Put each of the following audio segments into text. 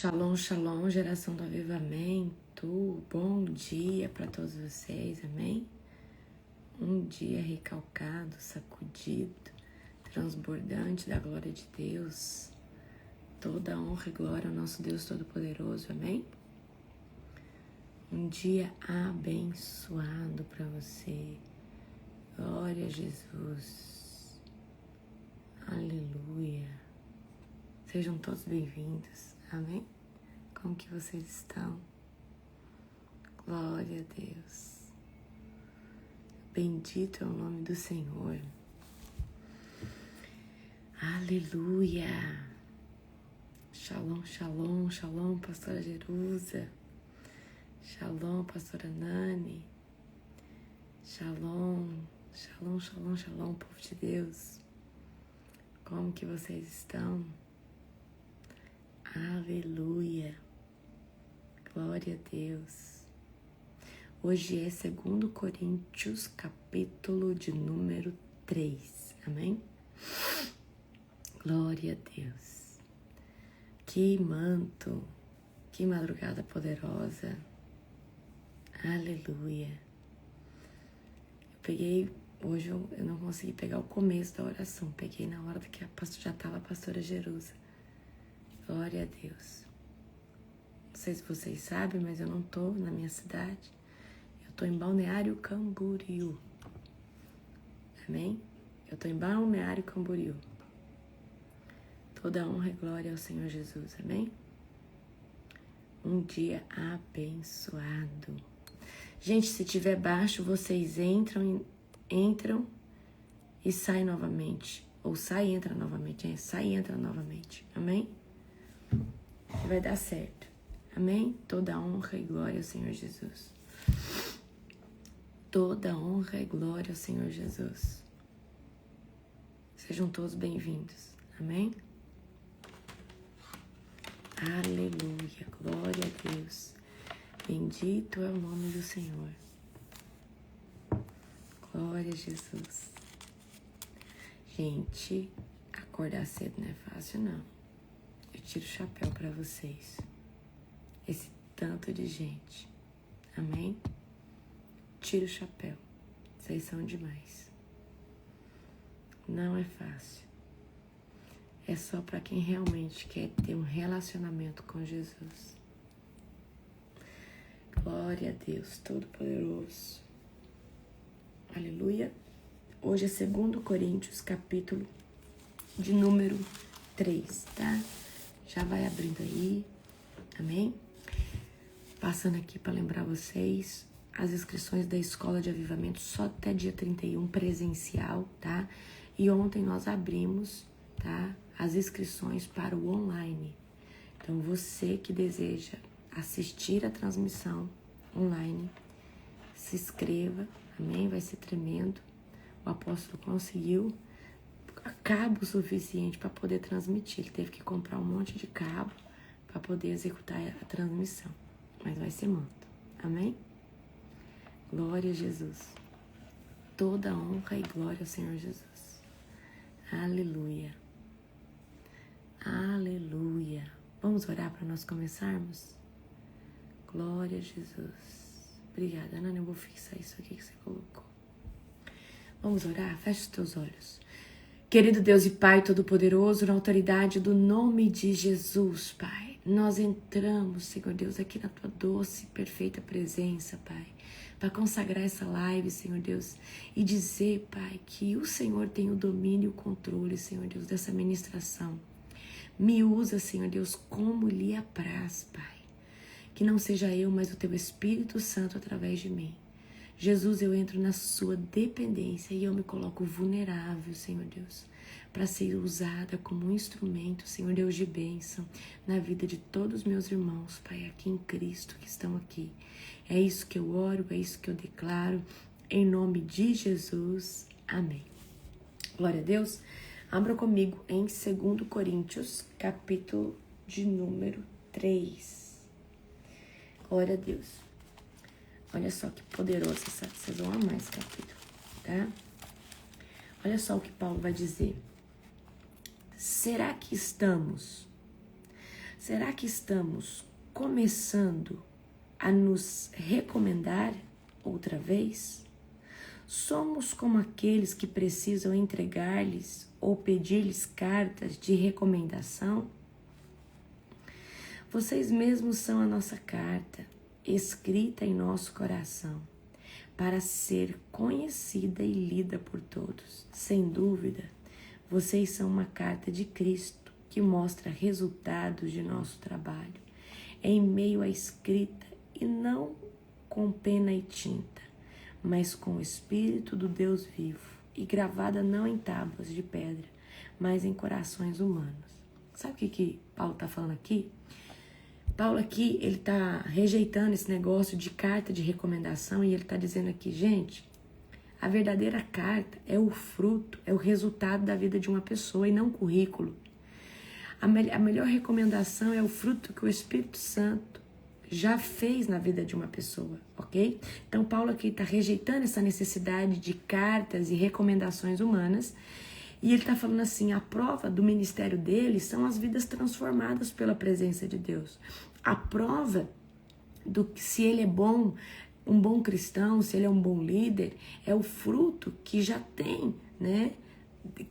Shalom, shalom, geração do avivamento. Bom dia para todos vocês, amém? Um dia recalcado, sacudido, transbordante da glória de Deus. Toda honra e glória ao nosso Deus Todo-Poderoso, amém? Um dia abençoado para você. Glória a Jesus. Aleluia. Sejam todos bem-vindos, amém? Como que vocês estão? Glória a Deus. Bendito é o nome do Senhor. Aleluia. Shalom, shalom, shalom, pastora Jerusa. Shalom, pastora Nani. Shalom, shalom, shalom, shalom, povo de Deus. Como que vocês estão? Aleluia. Glória a Deus. Hoje é 2 Coríntios, capítulo de número 3. Amém? Glória a Deus. Que manto, que madrugada poderosa. Aleluia. Hoje eu não consegui pegar o começo da oração. Peguei na hora que já estava a pastora Jerusa. Glória a Deus. Não sei se vocês sabem, mas eu não estou na minha cidade. Eu estou em Balneário Camboriú. Amém? Eu estou em Balneário Camboriú. Toda honra e glória ao Senhor Jesus. Amém? Um dia abençoado. Gente, se tiver baixo, vocês entram e saem novamente. Ou sai e entra novamente. Sai e entra novamente. Amém? Vai dar certo. Amém? Toda honra e glória ao Senhor Jesus. Toda honra e glória ao Senhor Jesus. Sejam todos bem-vindos. Amém? Aleluia. Glória a Deus. Bendito é o nome do Senhor. Glória a Jesus. Gente, acordar cedo não é fácil, não. Eu tiro o chapéu para vocês. Esse tanto de gente. Amém? Tiro o chapéu. Vocês são demais. Não é fácil. É só para quem realmente quer ter um relacionamento com Jesus. Glória a Deus Todo-Poderoso. Aleluia. Hoje é 2 Coríntios, capítulo de número 3, tá? Já vai abrindo aí, amém? Passando aqui para lembrar vocês, as inscrições da Escola de Avivamento só até dia 31, presencial, tá? E ontem nós abrimos, tá? As inscrições para o online. Então, você que deseja assistir a transmissão online, se inscreva, amém? Vai ser tremendo. O apóstolo conseguiu cabo suficiente para poder transmitir. Ele teve que comprar um monte de cabo para poder executar a transmissão. Mas vai ser manto. Amém? Glória a Jesus. Toda honra e glória ao Senhor Jesus. Aleluia. Aleluia. Vamos orar para nós começarmos? Glória a Jesus. Obrigada, Ana. Eu vou fixar isso aqui que você colocou. Vamos orar? Feche os teus olhos. Querido Deus e Pai Todo-Poderoso, na autoridade do nome de Jesus, Pai, nós entramos, Senhor Deus, aqui na Tua doce e perfeita presença, Pai, para consagrar essa live, Senhor Deus, e dizer, Pai, que o Senhor tem o domínio e o controle, Senhor Deus, dessa ministração. Me usa, Senhor Deus, como lhe apraz, Pai. Que não seja eu, mas o Teu Espírito Santo através de mim. Jesus, eu entro na sua dependência e eu me coloco vulnerável, Senhor Deus, para ser usada como um instrumento, Senhor Deus, de bênção na vida de todos os meus irmãos, Pai, aqui em Cristo que estão aqui. É isso que eu oro, é isso que eu declaro, em nome de Jesus. Amém. Glória a Deus. Abra comigo em 2 Coríntios, capítulo de número 3. Glória a Deus. Olha só que poderoso, vocês vão amar esse capítulo, tá? Olha só o que Paulo vai dizer. Será que estamos Será que estamos começando a nos recomendar outra vez? Somos como aqueles que precisam entregar-lhes ou pedir-lhes cartas de recomendação? Vocês mesmos são a nossa carta, escrita em nosso coração, para ser conhecida e lida por todos. Sem dúvida, vocês são uma carta de Cristo que mostra resultados de nosso trabalho, em meio à escrita e não com pena e tinta, mas com o Espírito do Deus vivo e gravada não em tábuas de pedra, mas em corações humanos. Sabe o que Paulo está falando aqui? Paulo aqui, ele está rejeitando esse negócio de carta de recomendação e ele está dizendo aqui, gente, a verdadeira carta é o fruto, é o resultado da vida de uma pessoa e não um currículo. A melhor recomendação é o fruto que o Espírito Santo já fez na vida de uma pessoa, ok? Então, Paulo aqui está rejeitando essa necessidade de cartas e recomendações humanas e ele está falando assim, a prova do ministério dele são as vidas transformadas pela presença de Deus. A prova do que se ele é bom, um bom cristão, se ele é um bom líder, é o fruto que já tem, né?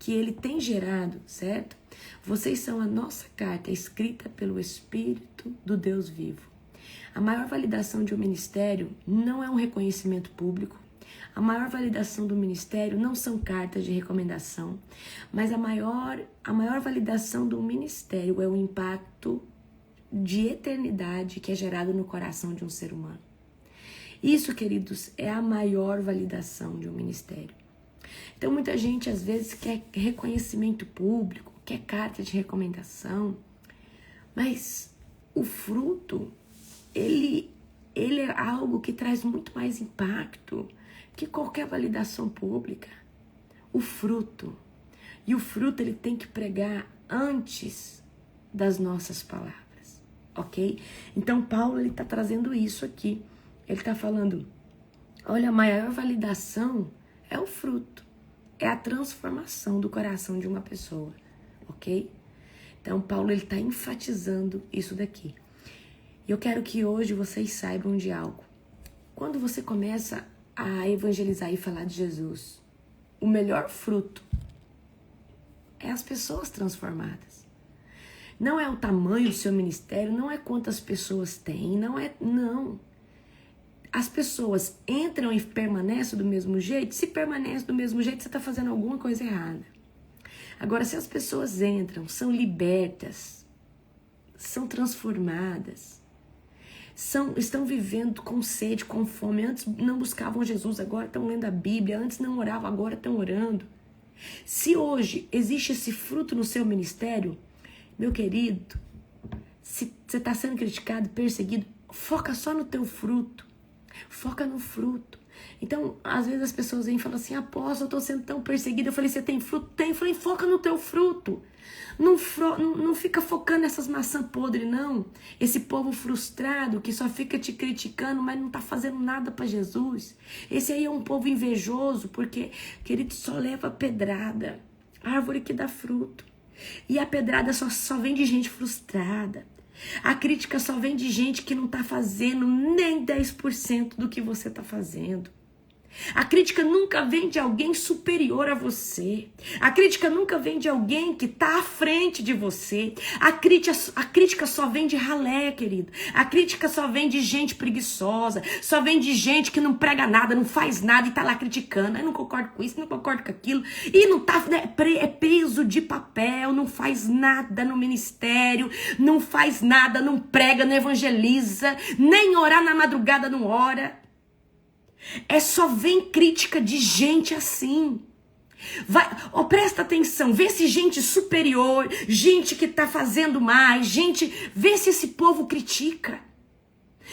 Que ele tem gerado, certo? Vocês são a nossa carta escrita pelo Espírito do Deus vivo. A maior validação de um ministério não é um reconhecimento público. A maior validação do ministério não são cartas de recomendação, mas a maior validação do ministério é o impacto de eternidade que é gerado no coração de um ser humano. Isso, queridos, é a maior validação de um ministério. Então, muita gente, às vezes, quer reconhecimento público, quer carta de recomendação, mas o fruto, ele é algo que traz muito mais impacto que qualquer validação pública. O fruto. E o fruto, ele tem que pregar antes das nossas palavras, ok? Então, Paulo, ele está trazendo isso aqui. Ele está falando, olha, a maior validação é o fruto, é a transformação do coração de uma pessoa, ok? Então, Paulo, ele está enfatizando isso daqui. E eu quero que hoje vocês saibam de algo. Quando você começa a evangelizar e falar de Jesus, o melhor fruto é as pessoas transformadas. Não é o tamanho do seu ministério, não é quantas pessoas tem, não. As pessoas entram e permanecem do mesmo jeito. Se permanece do mesmo jeito, você está fazendo alguma coisa errada. Agora, se as pessoas entram, são libertas, são transformadas, estão vivendo com sede, com fome. Antes não buscavam Jesus, agora estão lendo a Bíblia. Antes não oravam, agora estão orando. Se hoje existe esse fruto no seu ministério, meu querido, se você está sendo criticado, perseguido, foca só no teu fruto. Foca no fruto. Então, às vezes as pessoas vêm e falam assim, apóstolo, eu estou sendo tão perseguida. Eu falei, você tem fruto? Tem. Eu falei, foca no teu fruto. Não fica focando nessas maçãs podres, não. Esse povo frustrado que só fica te criticando, mas não está fazendo nada para Jesus. Esse aí é um povo invejoso, porque, querido, só leva pedrada. Árvore que dá fruto. E a pedrada só vem de gente frustrada. A crítica só vem de gente que não está fazendo nem 10% do que você está fazendo. A crítica nunca vem de alguém superior a você. A crítica nunca vem de alguém que está à frente de você. A crítica só vem de ralé, querido. A crítica só vem de gente preguiçosa. Só vem de gente que não prega nada, não faz nada e está lá criticando. Eu não concordo com isso, não concordo com aquilo. E não tá, né, é peso de papel, não faz nada no ministério, não faz nada, não prega, não evangeliza, nem orar na madrugada não ora. Só vem crítica de gente assim. Presta atenção, vê se gente superior, gente que tá fazendo mais, vê se esse povo critica.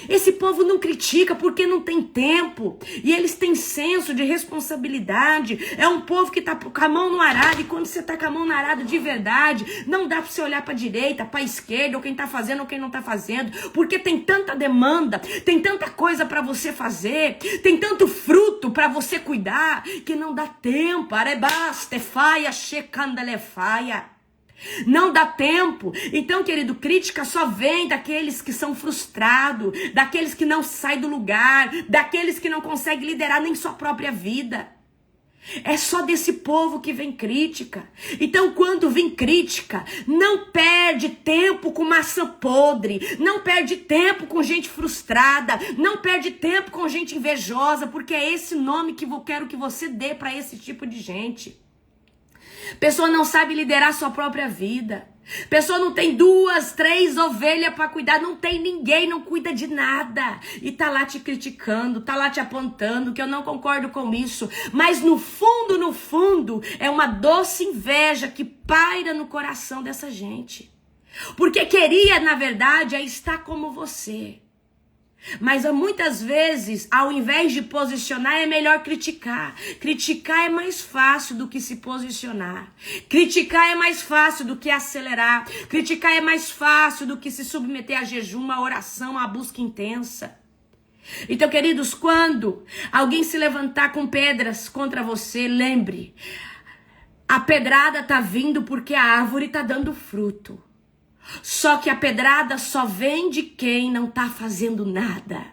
Esse povo não critica porque não tem tempo. E eles têm senso de responsabilidade. É um povo que tá com a mão no arado. E quando você tá com a mão no arado de verdade, não dá pra você olhar pra direita, pra esquerda, ou quem tá fazendo ou quem não tá fazendo. Porque tem tanta demanda, tem tanta coisa pra você fazer, tem tanto fruto pra você cuidar, que não dá tempo. Arebaste, faia, checandelefaia. Não dá tempo. Então, querido, crítica só vem daqueles que são frustrados, daqueles que não saem do lugar, daqueles que não conseguem liderar nem sua própria vida. É só desse povo que vem crítica. Então, quando vem crítica, não perde tempo com maçã podre, não perde tempo com gente frustrada, não perde tempo com gente invejosa, porque é esse nome que eu quero que você dê para esse tipo de gente. Pessoa não sabe liderar sua própria vida. Pessoa não tem 2, 3 ovelhas para cuidar, não tem ninguém, não cuida de nada. E tá lá te criticando, tá lá te apontando, que eu não concordo com isso. Mas no fundo, é uma doce inveja que paira no coração dessa gente. Porque queria, na verdade, é estar como você. Mas muitas vezes, ao invés de posicionar, é melhor criticar. Criticar é mais fácil do que se posicionar. Criticar é mais fácil do que acelerar. Criticar é mais fácil do que se submeter a jejum, a oração, a busca intensa. Então, queridos, quando alguém se levantar com pedras contra você, lembre, a pedrada tá vindo porque a árvore tá dando fruto. Só que a pedrada só vem de quem não tá fazendo nada.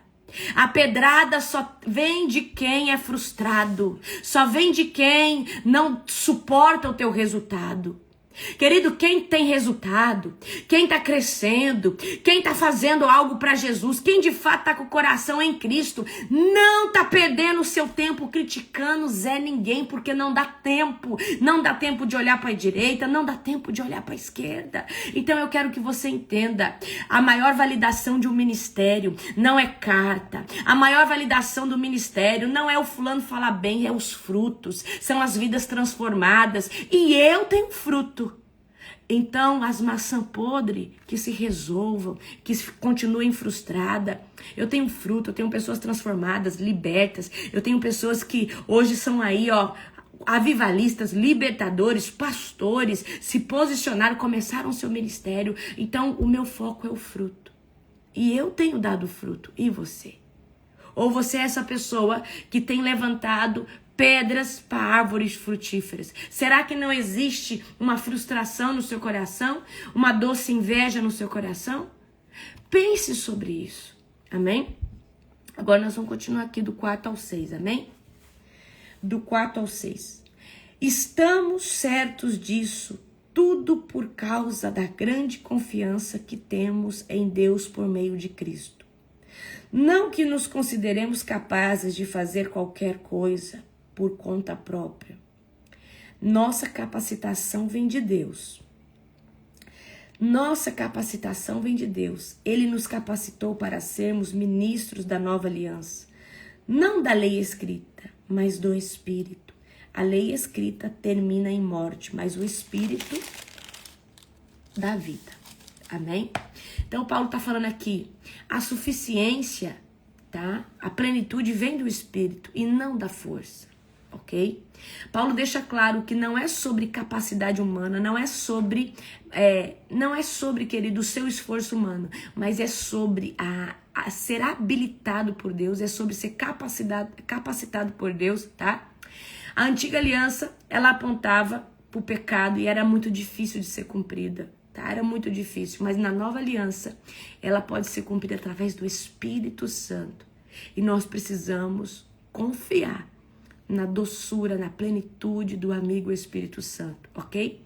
A pedrada só vem de quem é frustrado. Só vem de quem não suporta o teu resultado. Querido, quem tem resultado, quem tá crescendo, quem tá fazendo algo para Jesus, quem de fato tá com o coração em Cristo, não tá perdendo o seu tempo criticando Zé ninguém, porque não dá tempo. Não dá tempo de olhar para a direita, não dá tempo de olhar para a esquerda. Então eu quero que você entenda, a maior validação de um ministério não é carta. A maior validação do ministério não é o fulano falar bem, é os frutos, são as vidas transformadas. E eu tenho fruto. Então, as maçãs podres que se resolvam, que continuem frustradas. Eu tenho fruto, eu tenho pessoas transformadas, libertas. Eu tenho pessoas que hoje são aí, avivalistas, libertadores, pastores, se posicionaram, começaram o seu ministério. Então, o meu foco é o fruto. E eu tenho dado fruto. E você? Ou você é essa pessoa que tem levantado pedras para árvores frutíferas? Será que não existe uma frustração no seu coração? Uma doce inveja no seu coração? Pense sobre isso. Amém? Agora nós vamos continuar aqui do 4 ao 6. Amém? Do 4 ao 6. Estamos certos disso, tudo por causa da grande confiança que temos em Deus por meio de Cristo. Não que nos consideremos capazes de fazer qualquer coisa por conta própria. Nossa capacitação vem de Deus. Nossa capacitação vem de Deus. Ele nos capacitou para sermos ministros da nova aliança. Não da lei escrita, mas do Espírito. A lei escrita termina em morte, mas o Espírito dá vida. Amém? Então, Paulo está falando aqui, a suficiência, tá? A plenitude vem do Espírito e não da força. Ok? Paulo deixa claro que não é sobre capacidade humana, não é sobre, querido, o seu esforço humano, mas é sobre a ser habilitado por Deus, é sobre ser capacitado por Deus, tá? A antiga aliança, ela apontava para o pecado e era muito difícil de ser cumprida, tá? Era muito difícil, mas na nova aliança, ela pode ser cumprida através do Espírito Santo. E nós precisamos confiar na doçura, na plenitude do amigo Espírito Santo, ok?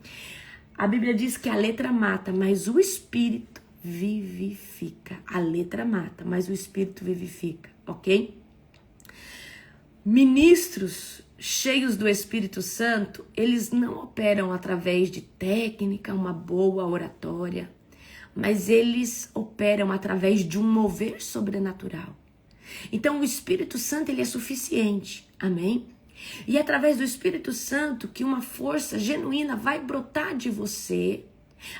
A Bíblia diz que a letra mata, mas o Espírito vivifica. A letra mata, mas o Espírito vivifica, ok? Ministros cheios do Espírito Santo, eles não operam através de técnica, uma boa oratória, mas eles operam através de um mover sobrenatural. Então, o Espírito Santo, ele é suficiente. Amém? E é através do Espírito Santo que uma força genuína vai brotar de você.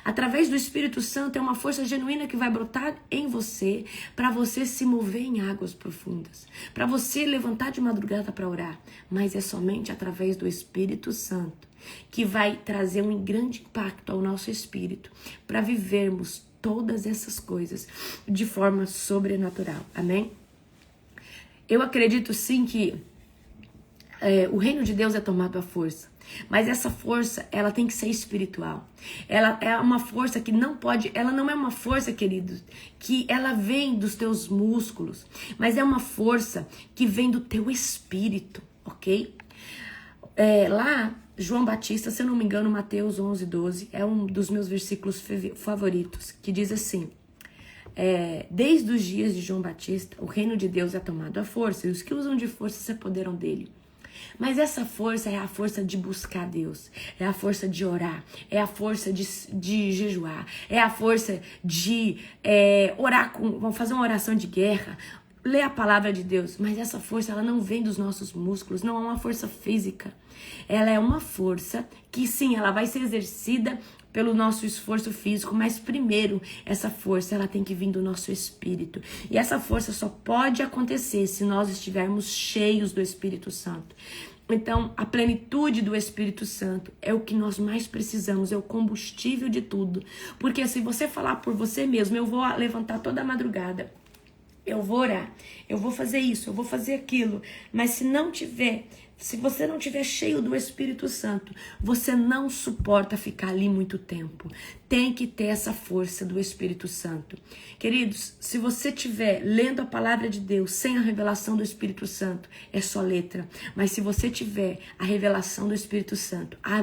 Através do Espírito Santo é uma força genuína que vai brotar em você para você se mover em águas profundas, para você levantar de madrugada para orar. Mas é somente através do Espírito Santo que vai trazer um grande impacto ao nosso espírito para vivermos todas essas coisas de forma sobrenatural. Amém? Eu acredito sim que o reino de Deus é tomado à força. Mas essa força, ela tem que ser espiritual. Ela é uma força que não pode, ela não é uma força, queridos, que ela vem dos teus músculos, mas é uma força que vem do teu espírito, ok? Lá, João Batista, se eu não me engano, Mateus 11:12, é um dos meus versículos favoritos, que diz assim: desde os dias de João Batista, o reino de Deus é tomado à força, e os que usam de força se apoderam dele. Mas essa força é a força de buscar Deus, é a força de orar, é a força de jejuar, é a força de orar, vamos fazer uma oração de guerra, ler a palavra de Deus. Mas essa força, ela não vem dos nossos músculos, não é uma força física. Ela é uma força que sim, ela vai ser exercida pelo nosso esforço físico, mas primeiro, essa força, ela tem que vir do nosso espírito. E essa força só pode acontecer se nós estivermos cheios do Espírito Santo. Então, a plenitude do Espírito Santo é o que nós mais precisamos, é o combustível de tudo. Porque se você falar por você mesmo, eu vou levantar toda a madrugada, eu vou orar, eu vou fazer isso, eu vou fazer aquilo, mas se você não tiver cheio do Espírito Santo, você não suporta ficar ali muito tempo. Tem que ter essa força do Espírito Santo. Queridos, se você estiver lendo a palavra de Deus sem a revelação do Espírito Santo, é só letra. Mas se você tiver a revelação do Espírito Santo, a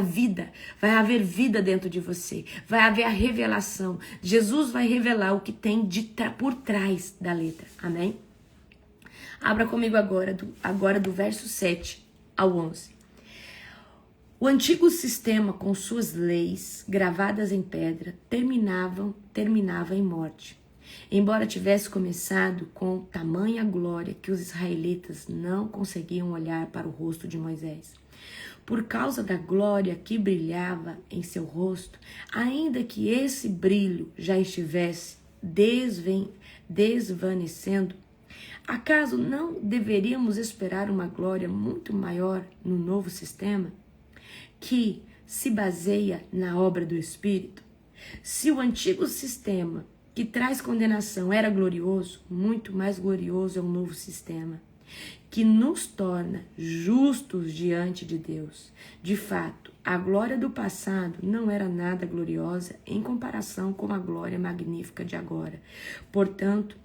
vida, vai haver vida dentro de você. Vai haver a revelação. Jesus vai revelar o que tem por trás da letra. Amém? Abra comigo agora do verso 7 ao 11. O antigo sistema, com suas leis gravadas em pedra, terminava em morte. Embora tivesse começado com tamanha glória que os israelitas não conseguiam olhar para o rosto de Moisés. Por causa da glória que brilhava em seu rosto, ainda que esse brilho já estivesse desvanecendo, acaso não deveríamos esperar uma glória muito maior no novo sistema, que se baseia na obra do Espírito? Se o antigo sistema que traz condenação era glorioso, muito mais glorioso é o novo sistema, que nos torna justos diante de Deus. De fato, a glória do passado não era nada gloriosa em comparação com a glória magnífica de agora. Portanto,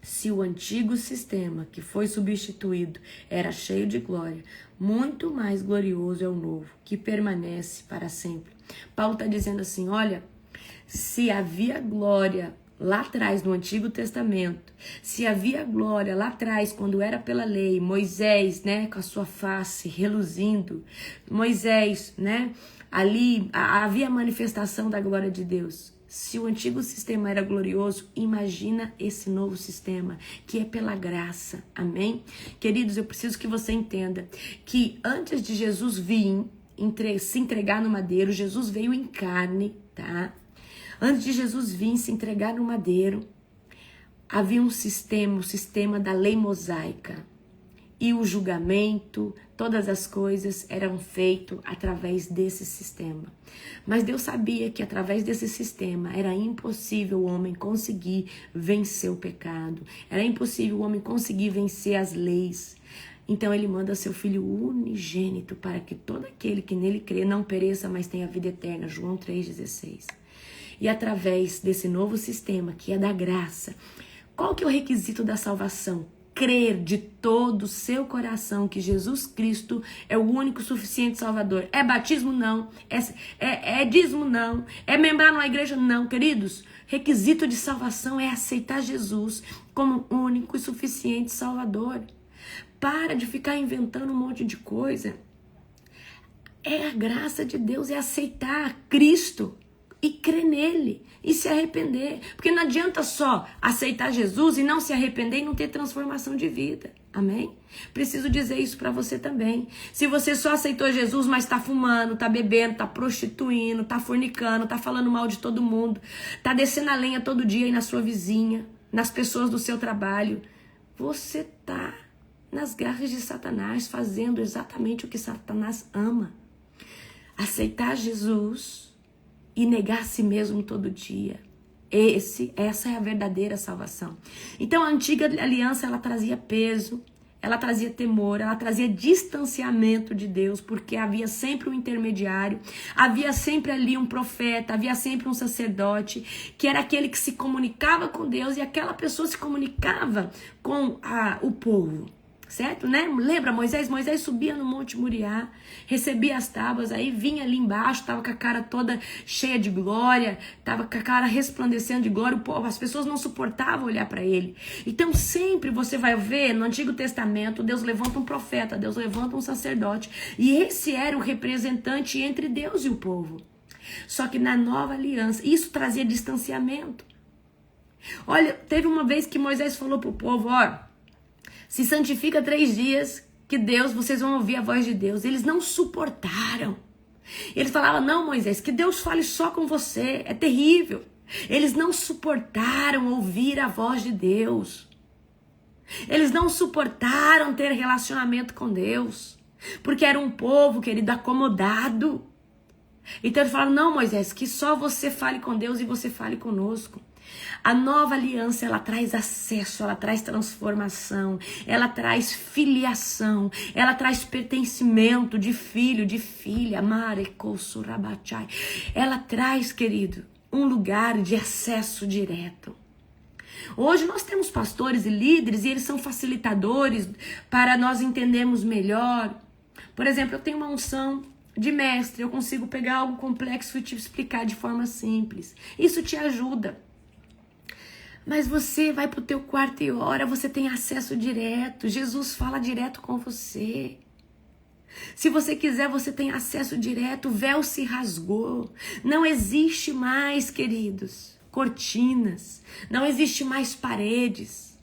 se o antigo sistema que foi substituído era cheio de glória, muito mais glorioso é o novo, que permanece para sempre. Paulo está dizendo assim, olha, se havia glória lá atrás no Antigo Testamento, se havia glória lá atrás quando era pela lei, Moisés, né, com a sua face reluzindo, Moisés, né, ali havia a manifestação da glória de Deus. Se o antigo sistema era glorioso, imagina esse novo sistema, que é pela graça, amém? Queridos, eu preciso que você entenda que antes de Jesus vir se entregar no madeiro, Jesus veio em carne, tá? Antes de Jesus vir se entregar no madeiro, havia um sistema, o sistema da lei mosaica. E o julgamento, todas as coisas eram feitas através desse sistema. Mas Deus sabia que através desse sistema era impossível o homem conseguir vencer o pecado. Era impossível o homem conseguir vencer as leis. Então ele manda seu Filho unigênito para que todo aquele que nele crê não pereça, mas tenha vida eterna. João 3,16. E através desse novo sistema, que é da graça, qual que é o requisito da salvação? Crer de todo o seu coração que Jesus Cristo é o único suficiente Salvador. É batismo? Não. É dízimo? Não. É membrar numa igreja? Não. Queridos, requisito de salvação é aceitar Jesus como o único e suficiente Salvador. Para de ficar inventando um monte de coisa. É a graça de Deus, é aceitar Cristo e crer nele e se arrepender. Porque não adianta só aceitar Jesus e não se arrepender e não ter transformação de vida. Amém? Preciso dizer isso para você também. Se você só aceitou Jesus, mas tá fumando, tá bebendo, tá prostituindo, tá fornicando, tá falando mal de todo mundo, tá descendo a lenha todo dia aí na sua vizinha, nas pessoas do seu trabalho, você tá nas garras de Satanás, fazendo exatamente o que Satanás ama. Aceitar Jesus e negar a si mesmo todo dia. Essa é a verdadeira salvação. Então a antiga aliança, ela trazia peso, ela trazia temor, ela trazia distanciamento de Deus, porque havia sempre um intermediário, havia sempre ali um profeta, havia sempre um sacerdote, que era aquele que se comunicava com Deus, e aquela pessoa se comunicava com o povo. Certo, né? Lembra Moisés? Moisés subia no Monte Moriá, recebia as tábuas, aí vinha ali embaixo, tava com a cara toda cheia de glória, tava com a cara resplandecendo de glória, as pessoas não suportavam olhar para ele. Então sempre você vai ver no Antigo Testamento, Deus levanta um profeta, Deus levanta um sacerdote, e esse era o representante entre Deus e o povo. Só que na nova aliança, isso trazia distanciamento. Olha, teve uma vez que Moisés falou pro povo, ó, se santifica 3 dias, que Deus, vocês vão ouvir a voz de Deus. Eles não suportaram. Eles falavam, não, Moisés, que Deus fale só com você, é terrível. Eles não suportaram ouvir a voz de Deus. Eles não suportaram ter relacionamento com Deus, porque era um povo, querido, acomodado. Então eles falaram, não, Moisés, que só você fale com Deus e você fale conosco. A nova aliança, ela traz acesso, ela traz transformação, ela traz filiação, ela traz pertencimento de filho, de filha, ela traz, querido, um lugar de acesso direto. Hoje nós temos pastores e líderes e eles são facilitadores para nós entendermos melhor. Por exemplo, eu tenho uma unção de mestre, eu consigo pegar algo complexo e te explicar de forma simples. Isso te ajuda. Mas você vai para o teu quarto e ora, você tem acesso direto. Jesus fala direto com você. Se você quiser, você tem acesso direto. O véu se rasgou. Não existe mais, queridos, cortinas. Não existe mais paredes.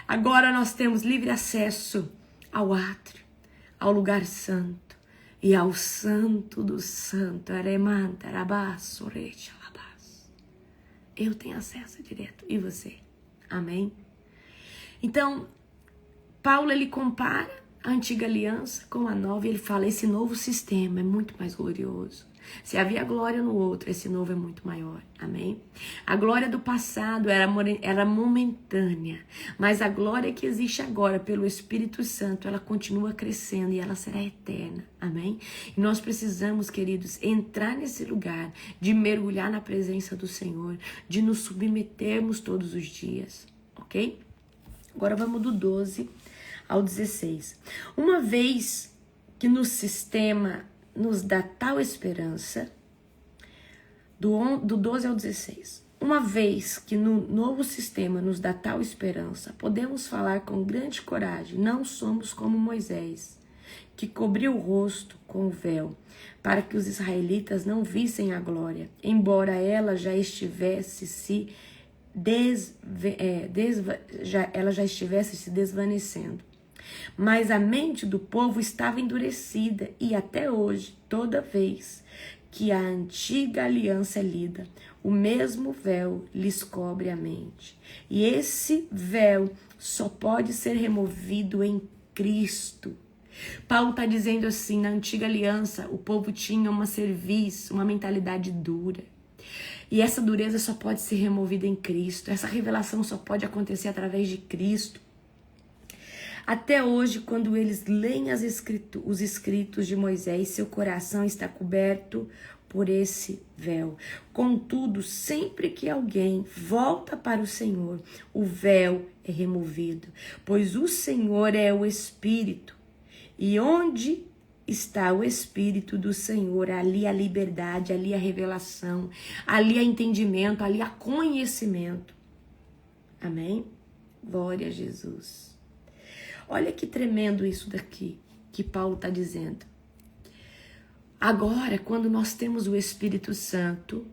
Agora nós temos livre acesso ao átrio, ao lugar santo e ao santo do santo. Eu tenho acesso direto. E você? Amém? Então, Paulo, ele compara a antiga aliança com a nova. E ele fala, esse novo sistema é muito mais glorioso. Se havia glória no outro, esse novo é muito maior. Amém? A glória do passado era momentânea. Mas a glória que existe agora pelo Espírito Santo, ela continua crescendo e ela será eterna. Amém? E nós precisamos, queridos, entrar nesse lugar de mergulhar na presença do Senhor, de nos submetermos todos os dias. Ok? Agora vamos do 12 ao 16. Uma vez que no sistema nos dá tal esperança, do 12 ao 16. Uma vez que no novo sistema nos dá tal esperança, podemos falar com grande coragem, não somos como Moisés, que cobriu o rosto com o véu, para que os israelitas não vissem a glória, embora ela já estivesse se desvanecendo. Mas a mente do povo estava endurecida e até hoje, toda vez que a antiga aliança é lida, o mesmo véu lhes cobre a mente. E esse véu só pode ser removido em Cristo. Paulo está dizendo assim, na antiga aliança, o povo tinha uma cerviz, uma mentalidade dura. E essa dureza só pode ser removida em Cristo. Essa revelação só pode acontecer através de Cristo. Até hoje, quando eles leem os escritos de Moisés, seu coração está coberto por esse véu. Contudo, sempre que alguém volta para o Senhor, o véu é removido, pois o Senhor é o Espírito. E onde está o Espírito do Senhor, ali a liberdade, ali a revelação, ali a entendimento, ali a conhecimento. Amém? Glória a Jesus. Olha que tremendo isso daqui que Paulo está dizendo. Agora, quando nós temos o Espírito Santo,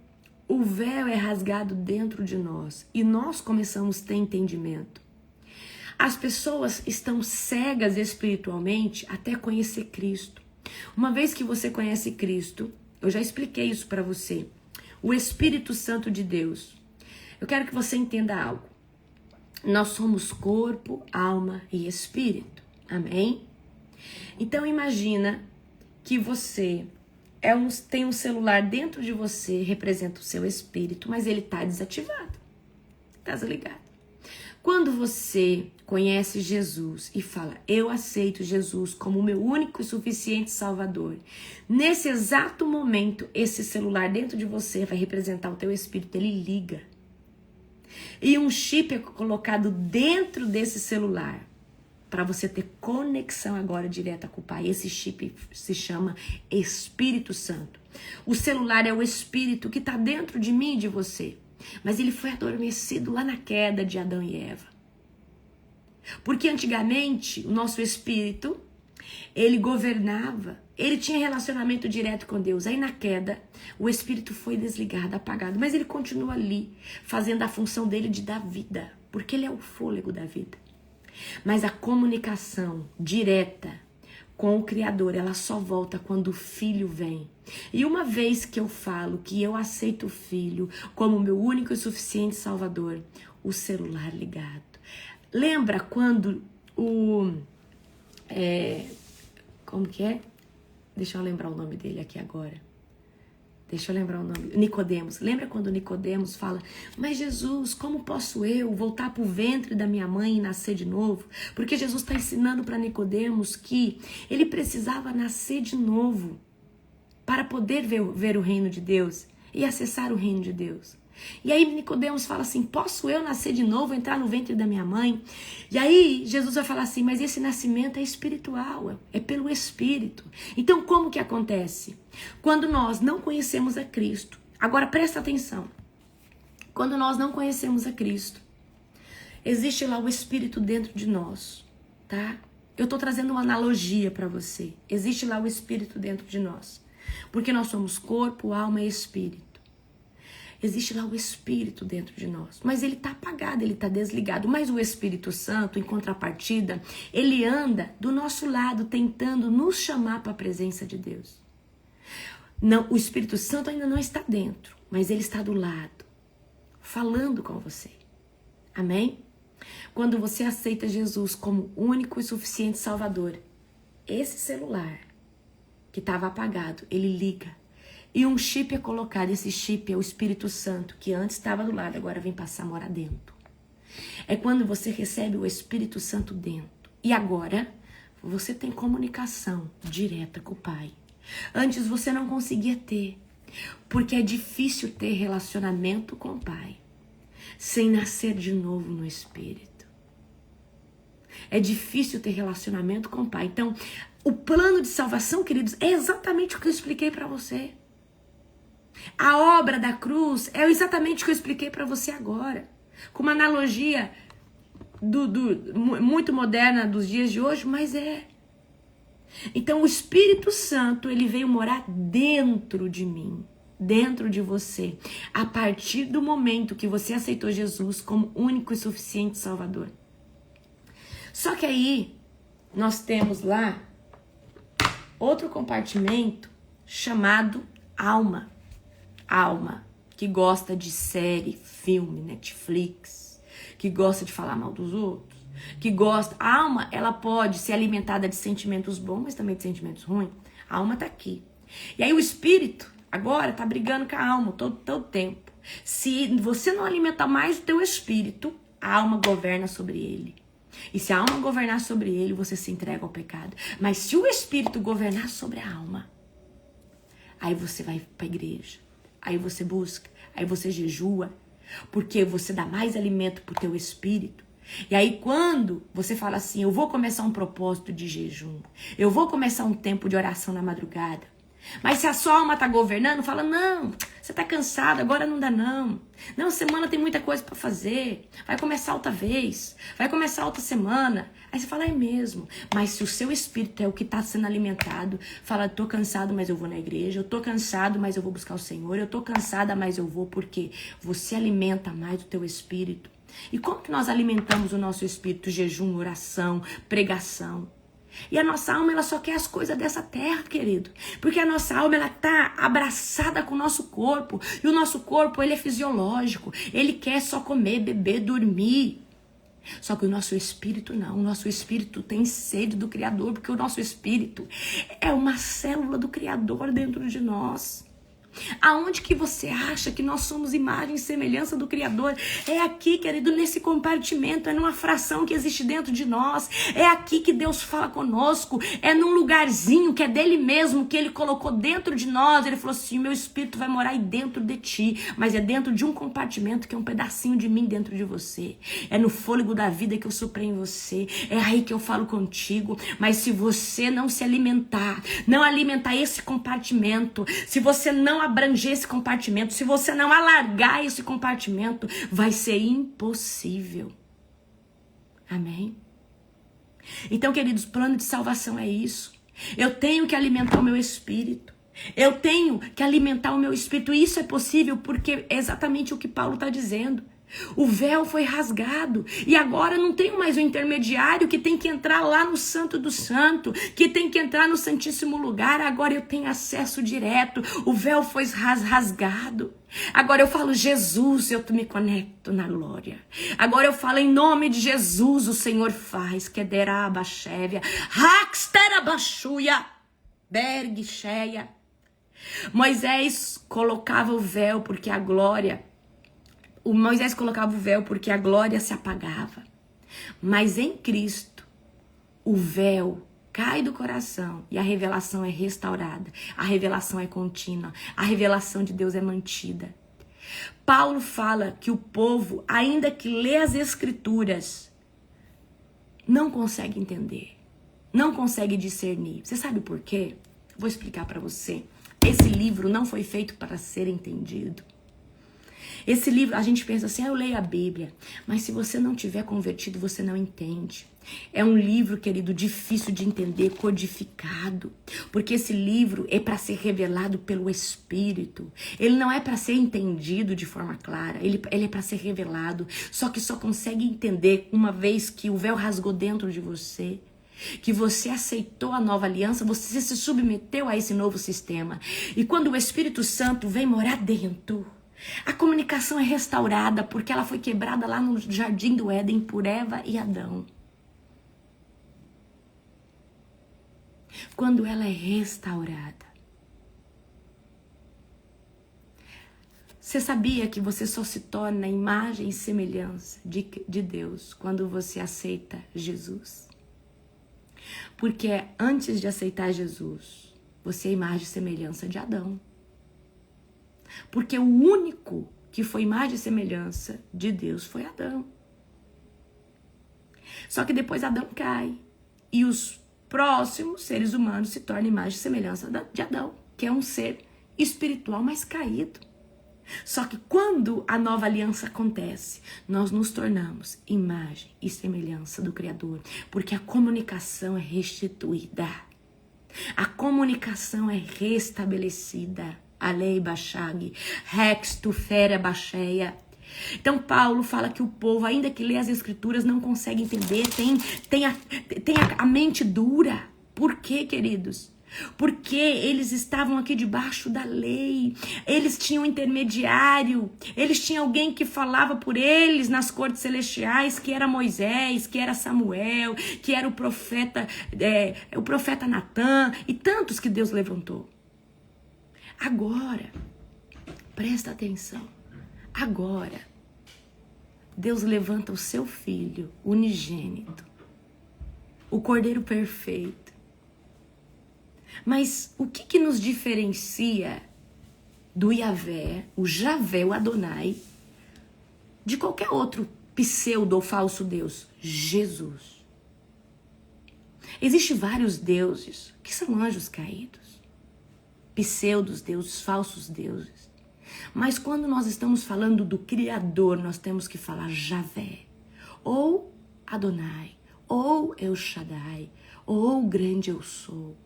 o véu é rasgado dentro de nós e nós começamos a ter entendimento. As pessoas estão cegas espiritualmente até conhecer Cristo. Uma vez que você conhece Cristo, eu já expliquei isso para você, o Espírito Santo de Deus. Eu quero que você entenda algo. Nós somos corpo, alma e espírito. Amém? Então imagina que você tem um celular dentro de você, representa o seu espírito, mas ele está desativado. Está desligado. Quando você conhece Jesus e fala, eu aceito Jesus como o meu único e suficiente Salvador, nesse exato momento, esse celular dentro de você vai representar o teu espírito, ele liga. E um chip é colocado dentro desse celular para você ter conexão agora direta com o Pai. Esse chip se chama Espírito Santo. O celular é o Espírito que está dentro de mim e de você. Mas ele foi adormecido lá na queda de Adão e Eva. Porque antigamente o nosso espírito, ele governava, ele tinha relacionamento direto com Deus. Aí na queda, o espírito foi desligado, apagado. Mas ele continua ali, fazendo a função dele de dar vida. Porque ele é o fôlego da vida. Mas a comunicação direta com o Criador, ela só volta quando o Filho vem. E uma vez que eu falo que eu aceito o Filho como meu único e suficiente Salvador, o celular ligado. Lembra quando como que é? Deixa eu lembrar o nome dele aqui agora. Nicodemos. Lembra quando Nicodemos fala, mas Jesus, como posso eu voltar para o ventre da minha mãe e nascer de novo? Porque Jesus está ensinando para Nicodemos que ele precisava nascer de novo para poder ver o reino de Deus e acessar o reino de Deus. E aí Nicodemos fala assim, posso eu nascer de novo, entrar no ventre da minha mãe? E aí Jesus vai falar assim, mas esse nascimento é espiritual, é pelo Espírito. Então como que acontece? Quando nós não conhecemos a Cristo, agora presta atenção, quando nós não conhecemos a Cristo, existe lá o Espírito dentro de nós, tá? Eu tô trazendo uma analogia para você, existe lá o Espírito dentro de nós, porque nós somos corpo, alma e Espírito. Existe lá o Espírito dentro de nós, mas ele está apagado, ele está desligado. Mas o Espírito Santo, em contrapartida, ele anda do nosso lado, tentando nos chamar para a presença de Deus. Não, o Espírito Santo ainda não está dentro, mas ele está do lado, falando com você. Amém? Quando você aceita Jesus como único e suficiente Salvador, esse celular que estava apagado, ele liga. E um chip é colocado, esse chip é o Espírito Santo, que antes estava do lado, agora vem passar a morar dentro. É quando você recebe o Espírito Santo dentro. E agora, você tem comunicação direta com o Pai. Antes você não conseguia ter, porque é difícil ter relacionamento com o Pai, sem nascer de novo no Espírito. É difícil ter relacionamento com o Pai. Então, o plano de salvação, queridos, é exatamente o que eu expliquei para você. A obra da cruz é exatamente o que eu expliquei para você agora. Com uma analogia muito moderna dos dias de hoje, mas é. Então o Espírito Santo, ele veio morar dentro de mim, dentro de você, a partir do momento que você aceitou Jesus como único e suficiente Salvador. Só que aí nós temos lá outro compartimento chamado alma. Alma, que gosta de série, filme, Netflix, que gosta de falar mal dos outros, que gosta... A alma, ela pode ser alimentada de sentimentos bons, mas também de sentimentos ruins. A alma tá aqui. E aí o espírito, agora, tá brigando com a alma todo tempo. Se você não alimentar mais o teu espírito, a alma governa sobre ele. E se a alma governar sobre ele, você se entrega ao pecado. Mas se o espírito governar sobre a alma, aí você vai pra igreja. Aí você busca, aí você jejua, porque você dá mais alimento pro teu espírito. E aí quando você fala assim, eu vou começar um propósito de jejum, eu vou começar um tempo de oração na madrugada. Mas se a sua alma tá governando, fala, não, você tá cansado, agora não dá não. Não, semana tem muita coisa para fazer, vai começar outra vez, vai começar outra semana. Aí você fala, é mesmo. Mas se o seu espírito é o que tá sendo alimentado, fala, tô cansado, mas eu vou na igreja, eu tô cansado, mas eu vou buscar o Senhor, eu tô cansada, mas eu vou, porque você alimenta mais o teu espírito. E como que nós alimentamos o nosso espírito? Jejum, oração, pregação. E a nossa alma, ela só quer as coisas dessa terra, querido. Porque a nossa alma, ela tá abraçada com o nosso corpo. E o nosso corpo, ele é fisiológico. Ele quer só comer, beber, dormir. Só que o nosso espírito não. O nosso espírito tem sede do Criador. Porque o nosso espírito é uma célula do Criador dentro de nós. Aonde que você acha que nós somos imagem e semelhança do Criador? É aqui, querido, nesse compartimento, é numa fração que existe dentro de nós. É aqui que Deus fala conosco, é num lugarzinho que é dele mesmo, que ele colocou dentro de nós. Ele falou assim, meu espírito vai morar aí dentro de ti, mas é dentro de um compartimento que é um pedacinho de mim dentro de você. É no fôlego da vida que eu soprei em você, é aí que eu falo contigo. Mas se você não se alimentar, não alimentar esse compartimento, se você não abranger esse compartimento, se você não alargar esse compartimento, vai ser impossível. Amém? Então, queridos, plano de salvação é isso. Eu tenho que alimentar o meu espírito. Eu tenho que alimentar o meu espírito. E isso é possível porque é exatamente o que Paulo está dizendo. O véu foi rasgado e agora não tem mais o intermediário que tem que entrar lá no Santo do Santo, que tem que entrar no Santíssimo Lugar. Agora eu tenho acesso direto. O véu foi rasgado. Agora eu falo Jesus, eu me conecto na glória. Agora eu falo em nome de Jesus, o Senhor faz. Kederabashevia, Haksterabachuia, Berg cheia. Moisés colocava o véu porque a glória... Moisés colocava o véu porque a glória se apagava. Mas em Cristo, o véu cai do coração e a revelação é restaurada. A revelação é contínua. A revelação de Deus é mantida. Paulo fala que o povo, ainda que lê as Escrituras, não consegue entender. Não consegue discernir. Você sabe por quê? Vou explicar para você. Esse livro não foi feito para ser entendido. Esse livro, a gente pensa assim, eu leio a Bíblia, mas se você não tiver convertido, você não entende. É um livro, querido, difícil de entender, codificado, porque esse livro é para ser revelado pelo Espírito. Ele não é para ser entendido de forma clara, ele é para ser revelado, só que só consegue entender uma vez que o véu rasgou dentro de você, que você aceitou a nova aliança, você se submeteu a esse novo sistema. E quando o Espírito Santo vem morar dentro, a comunicação é restaurada porque ela foi quebrada lá no Jardim do Éden por Eva e Adão. Quando ela é restaurada. Você sabia que você só se torna imagem e semelhança de Deus quando você aceita Jesus? Porque antes de aceitar Jesus, você é imagem e semelhança de Adão. Porque o único que foi imagem e semelhança de Deus foi Adão. Só que depois Adão cai. E os próximos seres humanos se tornam imagem e semelhança de Adão, que é um ser espiritual mais caído. Só que quando a nova aliança acontece, nós nos tornamos imagem e semelhança do Criador. Porque a comunicação é restituída. A comunicação é restabelecida. Alei Bachag, Rex tu fera bacheia. Então Paulo fala que o povo, ainda que lê as Escrituras, não consegue entender, tem a mente dura. Por quê, queridos? Porque eles estavam aqui debaixo da lei, eles tinham um intermediário, eles tinham alguém que falava por eles nas cortes celestiais, que era Moisés, que era Samuel, que era o profeta Natã e tantos que Deus levantou. Agora, presta atenção, agora, Deus levanta o seu filho unigênito, o Cordeiro perfeito. Mas o que nos diferencia do Yahvé, o Javé, o Adonai, de qualquer outro pseudo ou falso Deus? Jesus. Existem vários deuses que são anjos caídos. Pseudos deuses, falsos deuses. Mas quando nós estamos falando do Criador, nós temos que falar Javé, ou Adonai, ou El Shaddai, ou grande eu sou.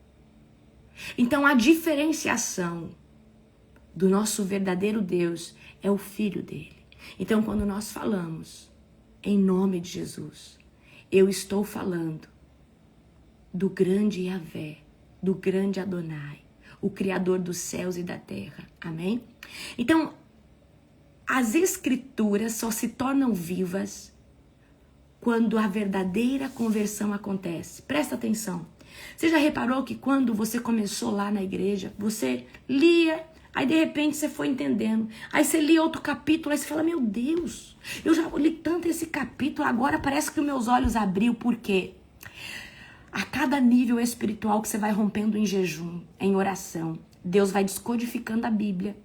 Então a diferenciação do nosso verdadeiro Deus é o Filho dele. Então quando nós falamos em nome de Jesus, eu estou falando do grande Yahvé, do grande Adonai, o Criador dos céus e da terra. Amém? Então, as Escrituras só se tornam vivas quando a verdadeira conversão acontece. Presta atenção. Você já reparou que quando você começou lá na igreja, você lia Aí, de repente, você foi entendendo. Aí você lia outro capítulo, aí você fala, meu Deus, eu já li tanto esse capítulo, agora parece que os meus olhos abriu. Por quê? A cada nível espiritual que você vai rompendo em jejum, em oração, Deus vai descodificando a Bíblia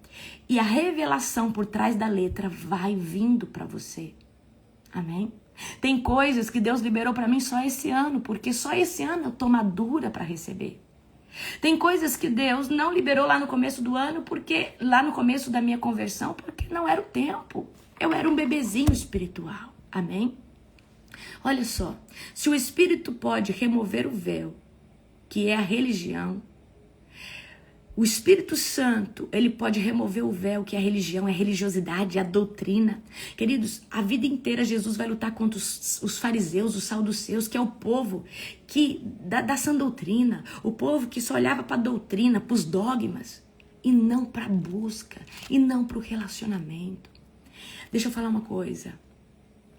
e a revelação por trás da letra vai vindo para você. Amém? Tem coisas que Deus liberou para mim só esse ano, porque só esse ano eu tô madura para receber. Tem coisas que Deus não liberou lá no começo do ano, porque lá no começo da minha conversão, porque não era o tempo. Eu era um bebezinho espiritual. Amém? Olha só, se o Espírito pode remover o véu, que é a religião, o Espírito Santo, ele pode remover o véu, que é a religião, é a religiosidade, é a doutrina. Queridos, a vida inteira Jesus vai lutar contra os fariseus, os saduceus, que é o povo que da sã doutrina, o povo que só olhava para a doutrina, para os dogmas, e não para a busca, e não para o relacionamento. Deixa eu falar uma coisa.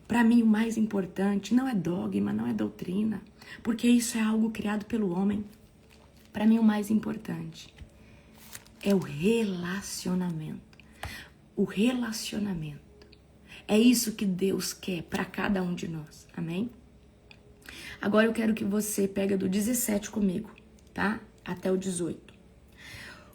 Para mim, o mais importante não é dogma, não é doutrina, porque isso é algo criado pelo homem. Para mim, o mais importante é o relacionamento. O relacionamento. É isso que Deus quer para cada um de nós. Amém? Agora eu quero que você pegue do 17 comigo, tá? Até o 18.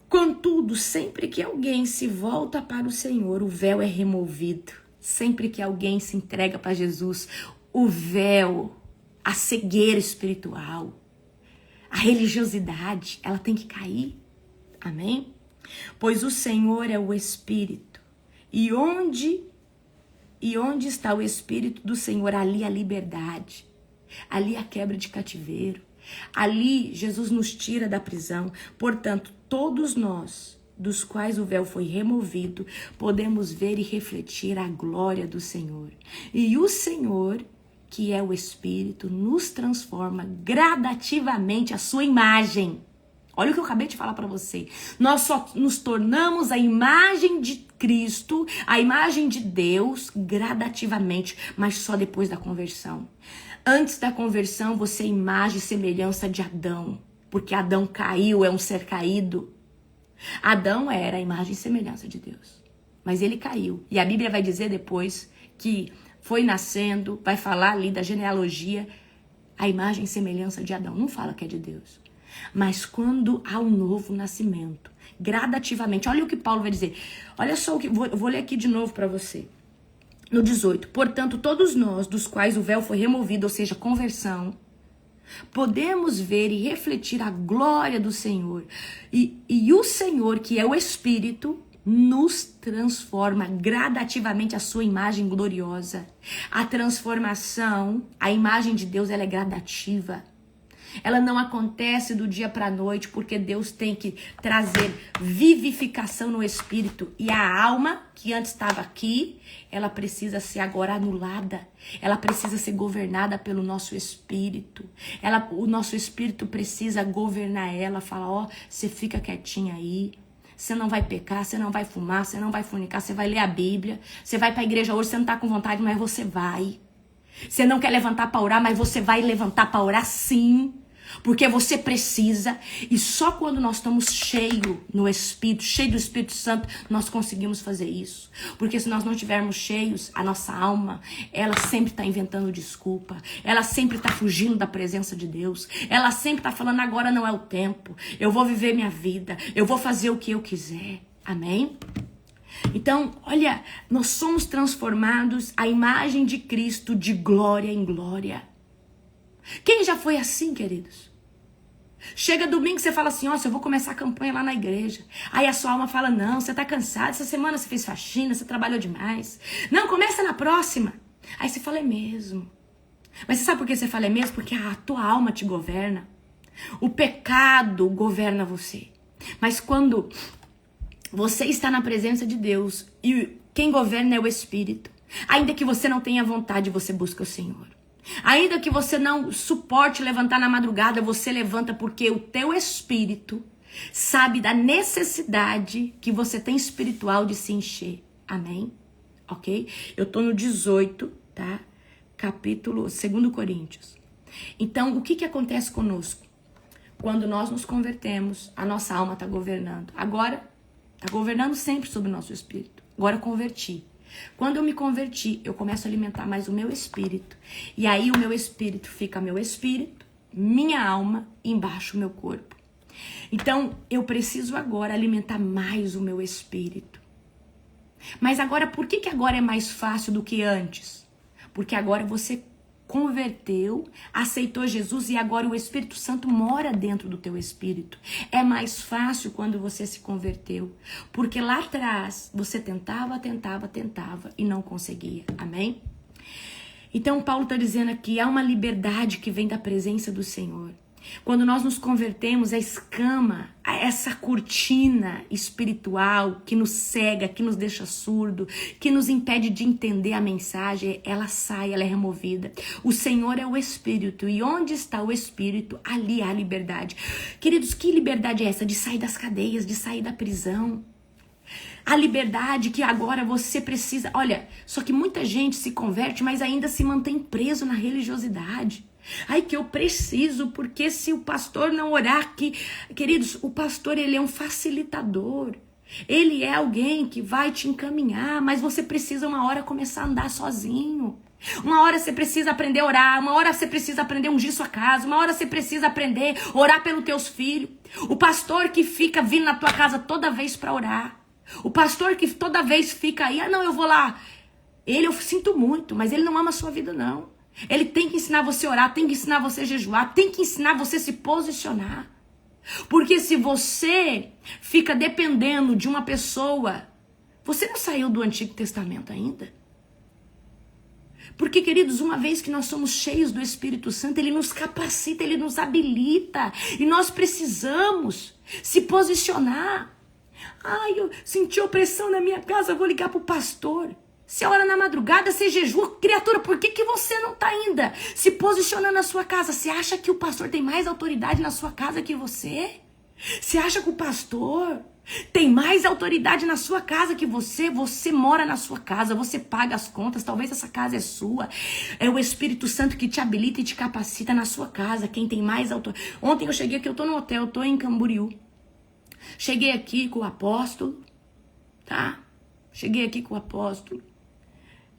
Contudo, sempre que alguém se volta para o Senhor, o véu é removido. Sempre que alguém se entrega para Jesus, o véu, a cegueira espiritual, a religiosidade, ela tem que cair. Amém? Pois o Senhor é o Espírito. E onde está o Espírito do Senhor? Ali a liberdade. Ali a quebra de cativeiro. Ali Jesus nos tira da prisão. Portanto, todos nós, dos quais o véu foi removido, podemos ver e refletir a glória do Senhor. E o Senhor, que é o Espírito, nos transforma gradativamente à sua imagem. Olha o que eu acabei de falar para você. Nós só nos tornamos a imagem de Cristo, a imagem de Deus, gradativamente, mas só depois da conversão. Antes da conversão, você é imagem e semelhança de Adão, porque Adão caiu, é um ser caído. Adão era a imagem e semelhança de Deus, mas ele caiu. E a Bíblia vai dizer depois que foi nascendo, vai falar ali da genealogia, a imagem e semelhança de Adão. Não fala que é de Deus. Mas quando há um novo nascimento, gradativamente, olha o que Paulo vai dizer. Olha só o que vou ler aqui de novo para você. No 18. Portanto, todos nós, dos quais o véu foi removido, ou seja, conversão, podemos ver e refletir a glória do Senhor. E o Senhor, que é o Espírito, nos transforma gradativamente à sua imagem gloriosa. A transformação, a imagem de Deus, ela é gradativa. Ela não acontece do dia para a noite, porque Deus tem que trazer vivificação no espírito. E a alma, que antes estava aqui, ela precisa ser agora anulada. Ela precisa ser governada pelo nosso espírito. O nosso espírito precisa governar ela. Fala, ó, você fica quietinha aí. Você não vai pecar, você não vai fumar, você não vai fornicar, você vai ler a Bíblia. Você vai para a igreja hoje, você não está com vontade, mas você vai. Você não quer levantar para orar, mas você vai levantar para orar sim. Porque você precisa. E só quando nós estamos cheios no Espírito, cheio do Espírito Santo, nós conseguimos fazer isso. Porque se nós não estivermos cheios, a nossa alma, ela sempre está inventando desculpa. Ela sempre está fugindo da presença de Deus. Ela sempre está falando, agora não é o tempo. Eu vou viver minha vida. Eu vou fazer o que eu quiser. Amém? Então, olha, nós somos transformados à imagem de Cristo de glória em glória. Quem já foi assim, queridos? Chega domingo, você fala assim, ó, eu vou começar a campanha lá na igreja. Aí a sua alma fala, não, você tá cansado, essa semana você fez faxina, você trabalhou demais. Não, começa na próxima. Aí você fala, é mesmo. Mas você sabe por que você fala é mesmo? Porque a tua alma te governa. O pecado governa você. Mas quando você está na presença de Deus e quem governa é o Espírito, ainda que você não tenha vontade, você busca o Senhor. Ainda que você não suporte levantar na madrugada, você levanta porque o teu espírito sabe da necessidade que você tem espiritual de se encher. Amém? Ok? Eu tô no 18, tá? Capítulo 2 Coríntios. Então, o que acontece conosco? Quando nós nos convertemos, a nossa alma está governando. Agora, Está governando sempre sobre o nosso espírito. Agora eu converti. Quando eu me converti, eu começo a alimentar mais o meu espírito. E aí o meu espírito fica meu espírito, minha alma, e embaixo o meu corpo. Então, eu preciso agora alimentar mais o meu espírito. Mas agora, por que agora é mais fácil do que antes? Porque agora você converteu, aceitou Jesus e agora o Espírito Santo mora dentro do teu espírito. É mais fácil quando você se converteu, porque lá atrás você tentava e não conseguia. Amém? Então Paulo está dizendo aqui, há uma liberdade que vem da presença do Senhor. Quando nós nos convertemos, a escama, essa cortina espiritual que nos cega, que nos deixa surdo, que nos impede de entender a mensagem, ela sai, ela é removida. O Senhor é o Espírito, e onde está o Espírito, ali há liberdade. Queridos, que liberdade é essa? De sair das cadeias, de sair da prisão. A liberdade que agora você precisa... Olha, só que muita gente se converte, mas ainda se mantém preso na religiosidade. Ai, que eu preciso, porque se o pastor não orar aqui... Queridos, o pastor, ele é um facilitador. Ele é alguém que vai te encaminhar, mas você precisa uma hora começar a andar sozinho. Uma hora você precisa aprender a orar, uma hora você precisa aprender a ungir sua casa, uma hora você precisa aprender a orar pelos teus filhos. O pastor que fica vindo na tua casa toda vez para orar. O pastor que toda vez fica aí, não, eu vou lá. Ele, eu sinto muito, mas ele não ama a sua vida, não. Ele tem que ensinar você a orar, tem que ensinar você a jejuar, tem que ensinar você a se posicionar. Porque se você fica dependendo de uma pessoa, você não saiu do Antigo Testamento ainda. Porque, queridos, uma vez que nós somos cheios do Espírito Santo, ele nos capacita, ele nos habilita. E nós precisamos se posicionar. Ai, eu senti opressão na minha casa, eu vou ligar pro pastor. Você ora na madrugada, você jejua. Criatura, por que você não tá ainda se posicionando na sua casa? Você acha que o pastor tem mais autoridade na sua casa que você? Você acha que o pastor tem mais autoridade na sua casa que você? Você mora na sua casa, você paga as contas, talvez essa casa é sua. É o Espírito Santo que te habilita e te capacita na sua casa. Quem tem mais autoridade? Ontem eu cheguei aqui, eu tô no hotel, eu tô em Camboriú. Cheguei aqui com o apóstolo, tá? Cheguei aqui com o apóstolo.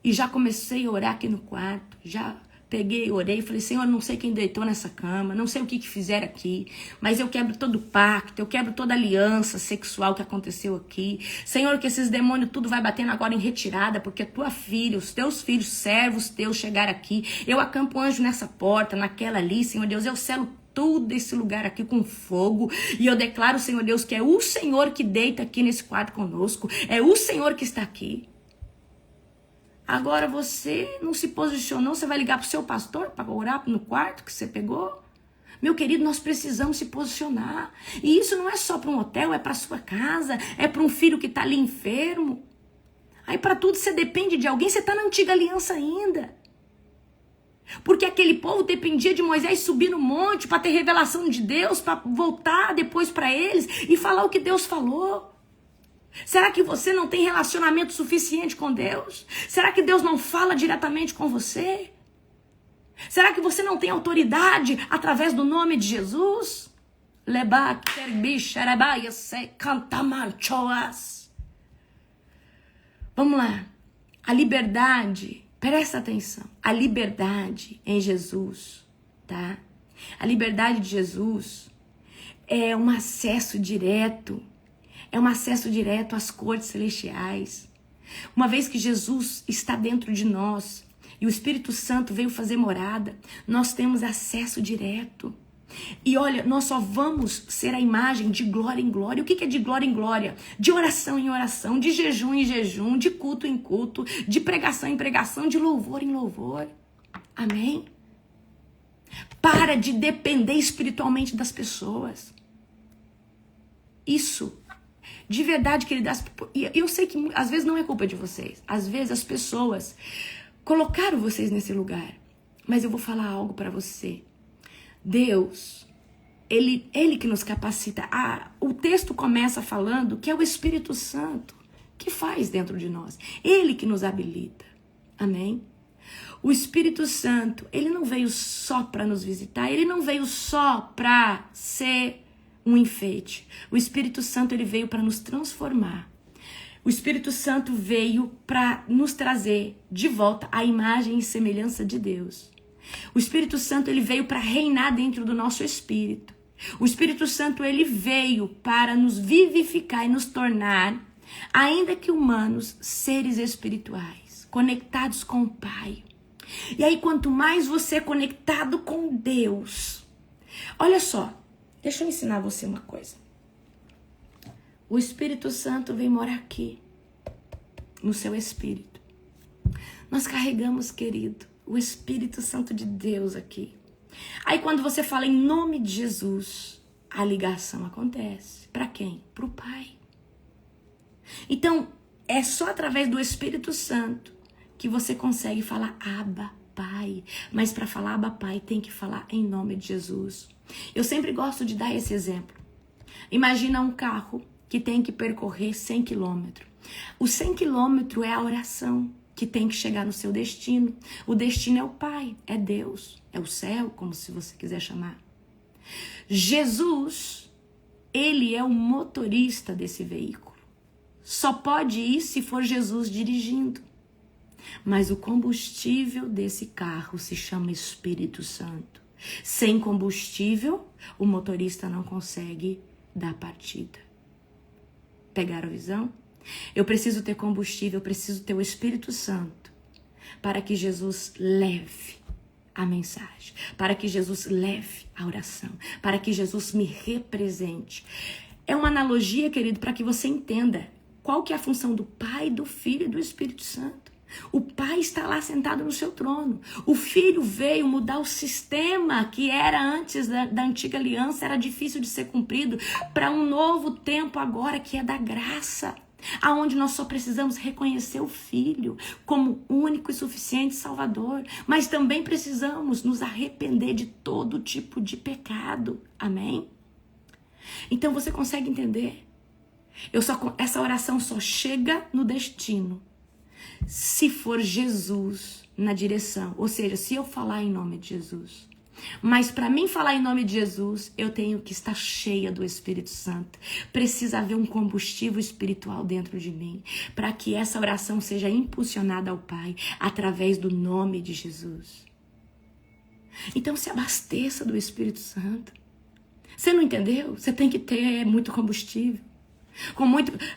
E já comecei a orar aqui no quarto, já peguei, orei, falei, Senhor, não sei quem deitou nessa cama, não sei o que fizeram aqui, mas eu quebro todo o pacto, eu quebro toda a aliança sexual que aconteceu aqui. Senhor, que esses demônios tudo vai batendo agora em retirada, porque tua filha, os teus filhos, servos teus chegaram aqui, eu acampo anjo nessa porta, naquela ali, Senhor Deus, eu selo todo esse lugar aqui com fogo, e eu declaro, Senhor Deus, que é o Senhor que deita aqui nesse quarto conosco, é o Senhor que está aqui. Agora você não se posicionou, você vai ligar pro seu pastor para orar no quarto que você pegou? Meu querido, nós precisamos se posicionar. E isso não é só para um hotel, é para sua casa, é para um filho que está ali enfermo. Aí para tudo você depende de alguém, você está na antiga aliança ainda. Porque aquele povo dependia de Moisés subir no monte para ter revelação de Deus, para voltar depois para eles e falar o que Deus falou. Será que você não tem relacionamento suficiente com Deus? Será que Deus não fala diretamente com você? Será que você não tem autoridade através do nome de Jesus? Vamos lá. A liberdade, presta atenção. A liberdade em Jesus, tá? A liberdade de Jesus é um acesso direto. É um acesso direto às cortes celestiais. Uma vez que Jesus está dentro de nós e o Espírito Santo veio fazer morada, nós temos acesso direto. E olha, nós só vamos ser a imagem de glória em glória. O que é de glória em glória? De oração em oração, de jejum em jejum, de culto em culto, de pregação em pregação, de louvor em louvor. Amém? Para de depender espiritualmente das pessoas. Isso. De verdade, queridas, eu sei que às vezes não é culpa de vocês. Às vezes as pessoas colocaram vocês nesse lugar. Mas eu vou falar algo para você. Deus, Ele que nos capacita. O texto começa falando que é o Espírito Santo que faz dentro de nós. Ele que nos habilita. Amém? O Espírito Santo, ele não veio só para nos visitar. Ele não veio só para ser um enfeite. O Espírito Santo, ele veio para nos transformar. O Espírito Santo veio para nos trazer de volta a imagem e semelhança de Deus. O Espírito Santo, ele veio para reinar dentro do nosso espírito. O Espírito Santo, ele veio para nos vivificar e nos tornar, ainda que humanos, seres espirituais, conectados com o Pai. E aí, quanto mais você é conectado com Deus, olha só, deixa eu ensinar você uma coisa. O Espírito Santo vem morar aqui, no seu espírito. Nós carregamos, querido, o Espírito Santo de Deus aqui. Aí quando você fala em nome de Jesus, a ligação acontece. Para quem? Para o Pai. Então, é só através do Espírito Santo que você consegue falar Abba, Pai. Mas para falar Abba, Pai, tem que falar em nome de Jesus. Eu sempre gosto de dar esse exemplo. Imagina um carro que tem que percorrer 100 quilômetros. O 100 quilômetros é a oração que tem que chegar no seu destino. O destino é o Pai, é Deus, é o céu, como se você quiser chamar. Jesus, ele é o motorista desse veículo. Só pode ir se for Jesus dirigindo. Mas o combustível desse carro se chama Espírito Santo. Sem combustível, o motorista não consegue dar partida. Pegaram a visão? Eu preciso ter combustível, eu preciso ter o Espírito Santo para que Jesus leve a mensagem, para que Jesus leve a oração, para que Jesus me represente. É uma analogia, querido, para que você entenda qual que é a função do Pai, do Filho e do Espírito Santo. O Pai está lá sentado no seu trono. O Filho veio mudar o sistema que era antes da antiga aliança, era difícil de ser cumprido, para um novo tempo agora que é da graça, aonde nós só precisamos reconhecer o Filho como único e suficiente Salvador, mas também precisamos nos arrepender de todo tipo de pecado. Amém? Então você consegue entender? Essa oração só chega no destino se for Jesus na direção, ou seja, se eu falar em nome de Jesus. Mas para mim falar em nome de Jesus, eu tenho que estar cheia do Espírito Santo. Precisa haver um combustível espiritual dentro de mim, para que essa oração seja impulsionada ao Pai, através do nome de Jesus. Então se abasteça do Espírito Santo. Você não entendeu? Você tem que ter muito combustível.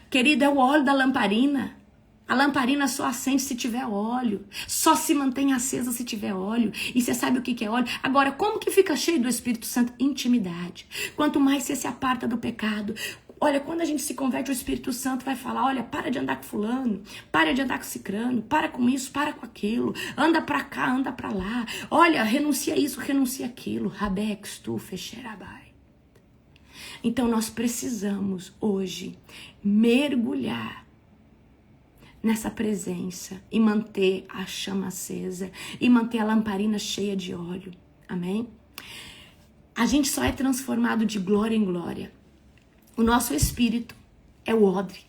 Querida, é o óleo da lamparina. A lamparina só acende se tiver óleo. Só se mantém acesa se tiver óleo. E você sabe o que é óleo? Agora, como que fica cheio do Espírito Santo? Intimidade. Quanto mais você se aparta do pecado. Olha, quando a gente se converte, o Espírito Santo vai falar, olha, para de andar com fulano, para de andar com cicrano, para com isso, para com aquilo, anda pra cá, anda pra lá. Olha, renuncia isso, renuncia aquilo. Rabex, tu, fecherabai. Então nós precisamos hoje mergulhar nessa presença e manter a chama acesa e manter a lamparina cheia de óleo. Amém? A gente só é transformado de glória em glória. O nosso espírito é o odre.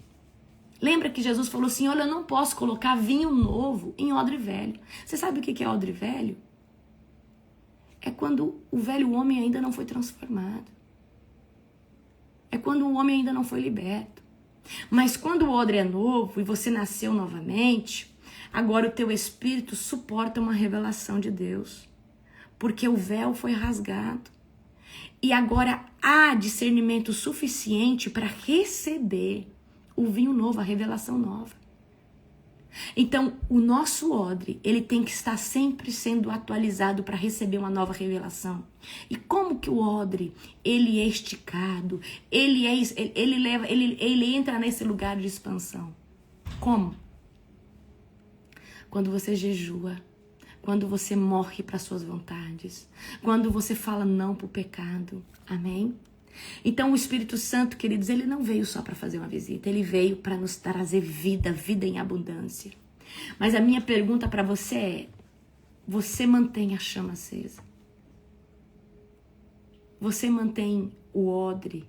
Lembra que Jesus falou assim, olha, eu não posso colocar vinho novo em odre velho. Você sabe o que é odre velho? É quando o velho homem ainda não foi transformado. É quando o homem ainda não foi liberto. Mas quando o odre é novo e você nasceu novamente, agora o teu espírito suporta uma revelação de Deus. Porque o véu foi rasgado. E agora há discernimento suficiente para receber o vinho novo, a revelação nova. Então, o nosso odre, ele tem que estar sempre sendo atualizado para receber uma nova revelação. E como que o odre, ele é esticado, ele entra nesse lugar de expansão? Como? Quando você jejua, quando você morre para suas vontades, quando você fala não para o pecado. Amém? Então o Espírito Santo, queridos, ele não veio só para fazer uma visita, ele veio para nos trazer vida, vida em abundância. Mas a minha pergunta para você é, você mantém a chama acesa? Você mantém o odre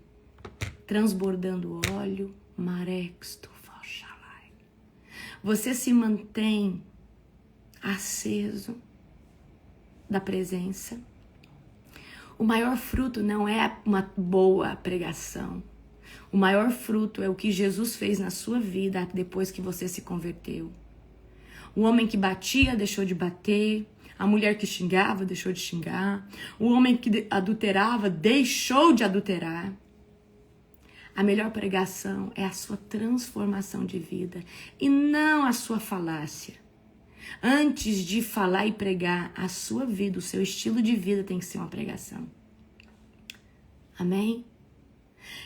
transbordando óleo? Você se mantém aceso da presença? O maior fruto não é uma boa pregação. O maior fruto é o que Jesus fez na sua vida depois que você se converteu. O homem que batia deixou de bater. A mulher que xingava deixou de xingar. O homem que adulterava deixou de adulterar. A melhor pregação é a sua transformação de vida e não a sua falácia. Antes de falar e pregar, a sua vida, o seu estilo de vida tem que ser uma pregação. Amém?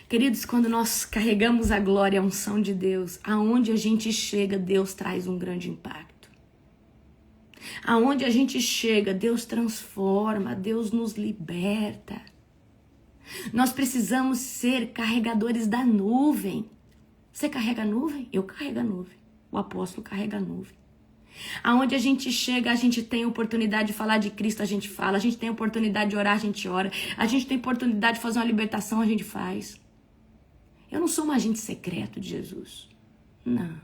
Queridos, quando nós carregamos a glória e a unção de Deus, aonde a gente chega, Deus traz um grande impacto. Aonde a gente chega, Deus transforma, Deus nos liberta. Nós precisamos ser carregadores da nuvem. Você carrega a nuvem? Eu carrego a nuvem. O apóstolo carrega a nuvem. Aonde a gente chega, a gente tem oportunidade de falar de Cristo, a gente fala. A gente tem oportunidade de orar, a gente ora. A gente tem oportunidade de fazer uma libertação, a gente faz. Eu não sou um agente secreto de Jesus. Não.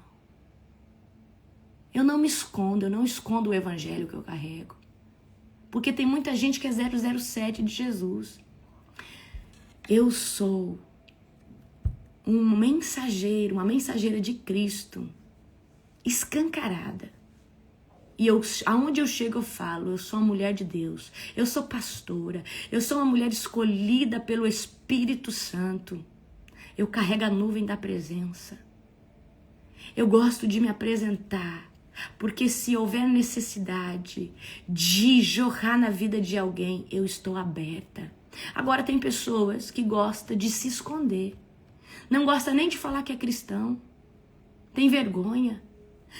Eu não me escondo, eu não escondo o evangelho que eu carrego. Porque tem muita gente que é 007 de Jesus. Eu sou um mensageiro, uma mensageira de Cristo, escancarada. E aonde eu chego eu falo, eu sou uma mulher de Deus, eu sou pastora, eu sou uma mulher escolhida pelo Espírito Santo. Eu carrego a nuvem da presença. Eu gosto de me apresentar, porque se houver necessidade de jorrar na vida de alguém, eu estou aberta. Agora tem pessoas que gostam de se esconder. Não gosta nem de falar que é cristão. Tem vergonha.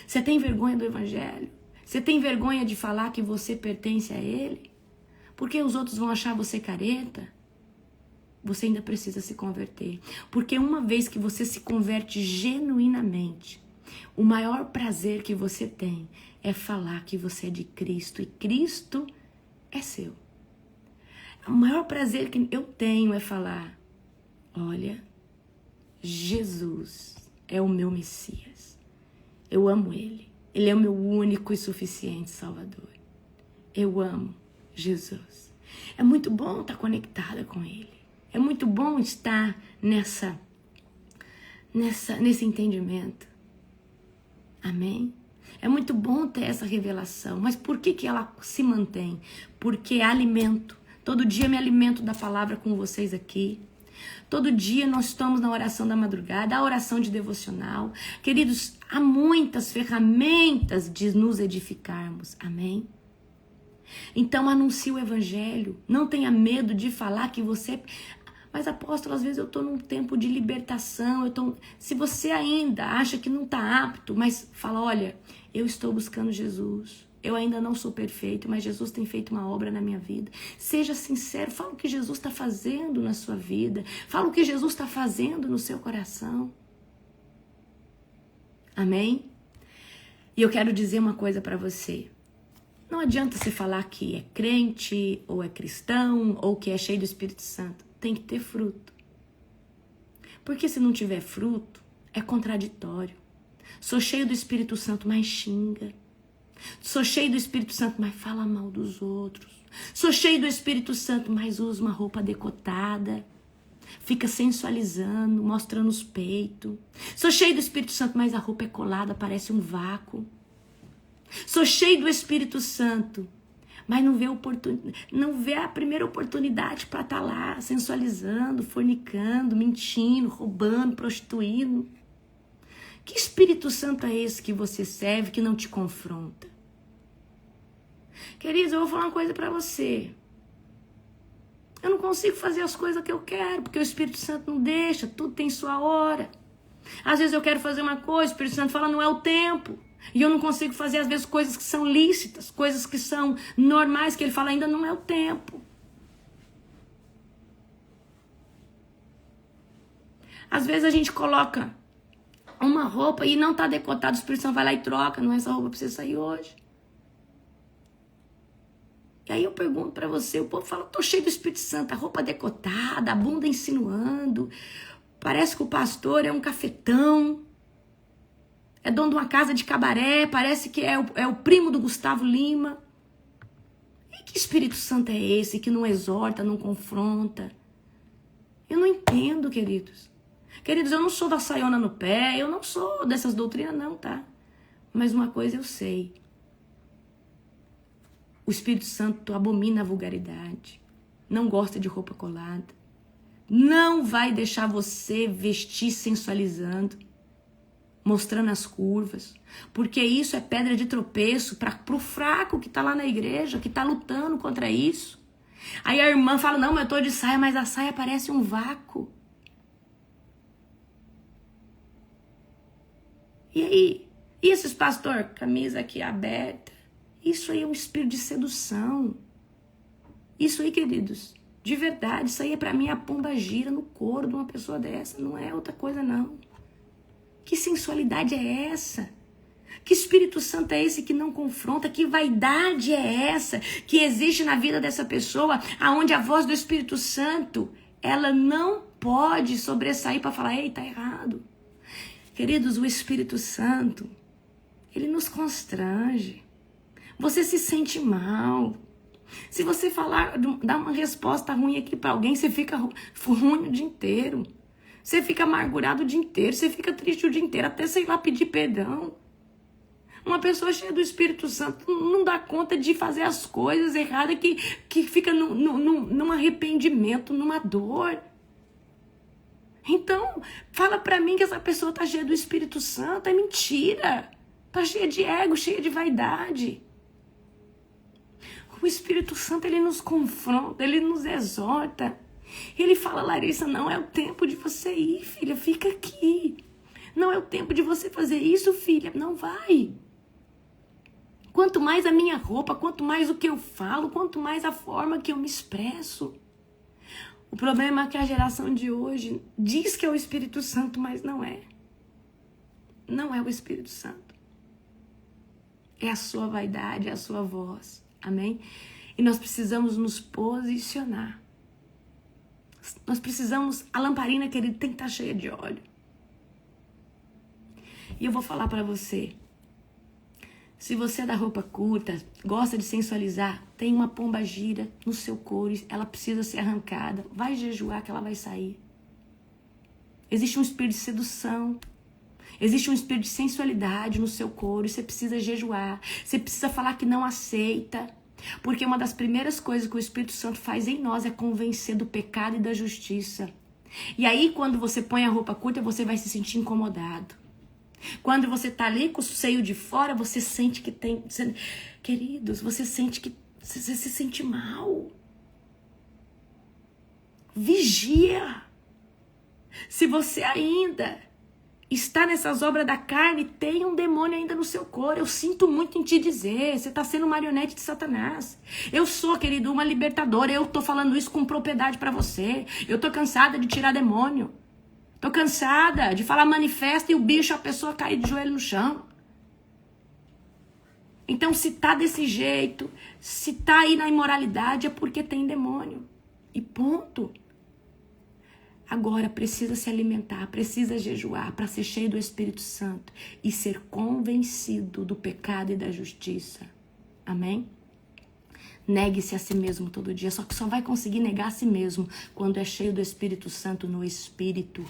Você tem vergonha do evangelho? Você tem vergonha de falar que você pertence a ele? Porque os outros vão achar você careta? Você ainda precisa se converter. Porque uma vez que você se converte genuinamente, o maior prazer que você tem é falar que você é de Cristo e Cristo é seu. O maior prazer que eu tenho é falar, olha, Jesus é o meu Messias. Eu amo Ele. Ele é o meu único e suficiente Salvador. Eu amo Jesus. É muito bom estar conectada com Ele. É muito bom estar nesse entendimento. Amém? É muito bom ter essa revelação. Mas por que ela se mantém? Porque é alimento. Todo dia me alimento da palavra com vocês aqui. Todo dia nós estamos na oração da madrugada, a oração de devocional. Queridos, há muitas ferramentas de nos edificarmos. Amém? Então anuncie o evangelho. Não tenha medo de falar que você... Mas apóstolo, às vezes eu estou num tempo de libertação. Se você ainda acha que não está apto, mas fala, olha, eu estou buscando Jesus. Eu ainda não sou perfeito, mas Jesus tem feito uma obra na minha vida. Seja sincero, fala o que Jesus está fazendo na sua vida. Fala o que Jesus está fazendo no seu coração. Amém? E eu quero dizer uma coisa para você. Não adianta você falar que é crente, ou é cristão, ou que é cheio do Espírito Santo. Tem que ter fruto. Porque se não tiver fruto, é contraditório. Sou cheio do Espírito Santo, mas xinga. Sou cheio do Espírito Santo, mas fala mal dos outros. Sou cheio do Espírito Santo, mas usa uma roupa decotada. Fica sensualizando, mostrando os peitos. Sou cheio do Espírito Santo, mas a roupa é colada, parece um vácuo. Sou cheio do Espírito Santo, mas não vê a primeira oportunidade para estar lá sensualizando, fornicando, mentindo, roubando, prostituindo. Que Espírito Santo é esse que você serve que não te confronta? Queridos, eu vou falar uma coisa para você. Eu não consigo fazer as coisas que eu quero, porque o Espírito Santo não deixa, tudo tem sua hora. Às vezes eu quero fazer uma coisa, o Espírito Santo fala, não é o tempo. E eu não consigo fazer, às vezes, coisas que são lícitas, coisas que são normais, que ele fala, ainda não é o tempo. Às vezes a gente coloca uma roupa e não está decotado, o Espírito Santo vai lá e troca, não é essa roupa para você sair hoje. E aí eu pergunto para você, o povo fala, tô cheio do Espírito Santo, a roupa decotada, a bunda insinuando, parece que o pastor é um cafetão, é dono de uma casa de cabaré, parece que é o primo do Gustavo Lima. E que Espírito Santo é esse que não exorta, não confronta? Eu não entendo, queridos. Queridos, eu não sou da saiona no pé, eu não sou dessas doutrinas não, tá? Mas uma coisa eu sei. O Espírito Santo abomina a vulgaridade. Não gosta de roupa colada. Não vai deixar você vestir sensualizando, mostrando as curvas. Porque isso é pedra de tropeço pro fraco que tá lá na igreja, que tá lutando contra isso. Aí a irmã fala, não, mas eu tô de saia, mas a saia parece um vácuo. E aí? E esses pastor, camisa aqui aberta? Isso aí é um espírito de sedução. Isso aí, queridos, de verdade, isso aí é pra mim a pomba gira no couro de uma pessoa dessa. Não é outra coisa, não. Que sensualidade é essa? Que Espírito Santo é esse que não confronta? Que vaidade é essa que existe na vida dessa pessoa, aonde a voz do Espírito Santo, ela não pode sobressair para falar, ei, tá errado. Queridos, o Espírito Santo, ele nos constrange. Você se sente mal. Se você falar, dar uma resposta ruim aqui para alguém, você fica ruim o dia inteiro. Você fica amargurado o dia inteiro, você fica triste o dia inteiro, até sei lá pedir perdão. Uma pessoa cheia do Espírito Santo não dá conta de fazer as coisas erradas que fica num arrependimento, numa dor. Então, fala pra mim que essa pessoa tá cheia do Espírito Santo, é mentira. Tá cheia de ego, cheia de vaidade. O Espírito Santo, ele nos confronta, ele nos exorta. Ele fala, Larissa, não é o tempo de você ir, filha, fica aqui. Não é o tempo de você fazer isso, filha, não vai. Quanto mais a minha roupa, quanto mais o que eu falo, quanto mais a forma que eu me expresso. O problema é que a geração de hoje diz que é o Espírito Santo, mas não é. Não é o Espírito Santo. É a sua vaidade, é a sua voz. Amém? E nós precisamos nos posicionar. Nós precisamos, a lamparina, querido, tem que estar cheia de óleo. E eu vou falar para você. Se você é da roupa curta, gosta de sensualizar, tem uma pomba gira no seu couro, ela precisa ser arrancada. Vai jejuar que ela vai sair. Existe um espírito de sedução. Existe um espírito de sensualidade no seu couro, você precisa jejuar. Você precisa falar que não aceita. Porque uma das primeiras coisas que o Espírito Santo faz em nós é convencer do pecado e da justiça. E aí, quando você põe a roupa curta, você vai se sentir incomodado. Quando você tá ali com o seio de fora, você sente que tem... Queridos, você sente que... Você se sente mal. Vigia. Se você ainda está nessas obras da carne, tem um demônio ainda no seu couro. Eu sinto muito em te dizer. Você está sendo marionete de Satanás. Eu sou, querido, uma libertadora. Eu tô falando isso com propriedade para você. Eu tô cansada de tirar demônio. Tô cansada de falar manifesta e o bicho, a pessoa cair de joelho no chão. Então, se tá desse jeito, se tá aí na imoralidade, é porque tem demônio. E ponto. Agora precisa se alimentar, precisa jejuar para ser cheio do Espírito Santo e ser convencido do pecado e da justiça. Amém? Negue-se a si mesmo todo dia, só que só vai conseguir negar a si mesmo quando é cheio do Espírito Santo no Espírito.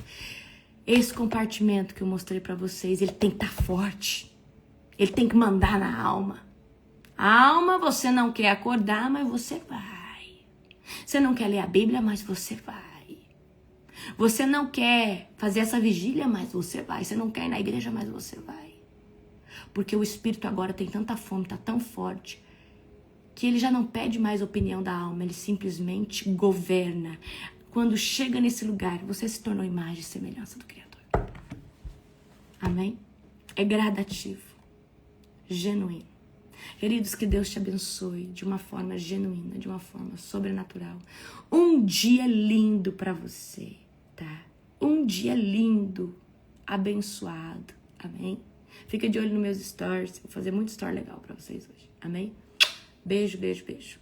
Esse compartimento que eu mostrei para vocês, ele tem que estar forte. Ele tem que mandar na alma. A alma, você não quer acordar, mas você vai. Você não quer ler a Bíblia, mas você vai. Você não quer fazer essa vigília, mas você vai. Você não quer ir na igreja, mas você vai. Porque o Espírito agora tem tanta fome, tá tão forte, que ele já não pede mais opinião da alma, ele simplesmente governa. Quando chega nesse lugar, você se tornou imagem e semelhança do Criador. Amém? É gradativo, genuíno. Queridos, que Deus te abençoe de uma forma genuína, de uma forma sobrenatural. Um dia lindo para você, tá? Um dia lindo, abençoado. Amém? Fica de olho nos meus stories. Vou fazer muito story legal para vocês hoje. Amém? Beijo, beijo, beijo.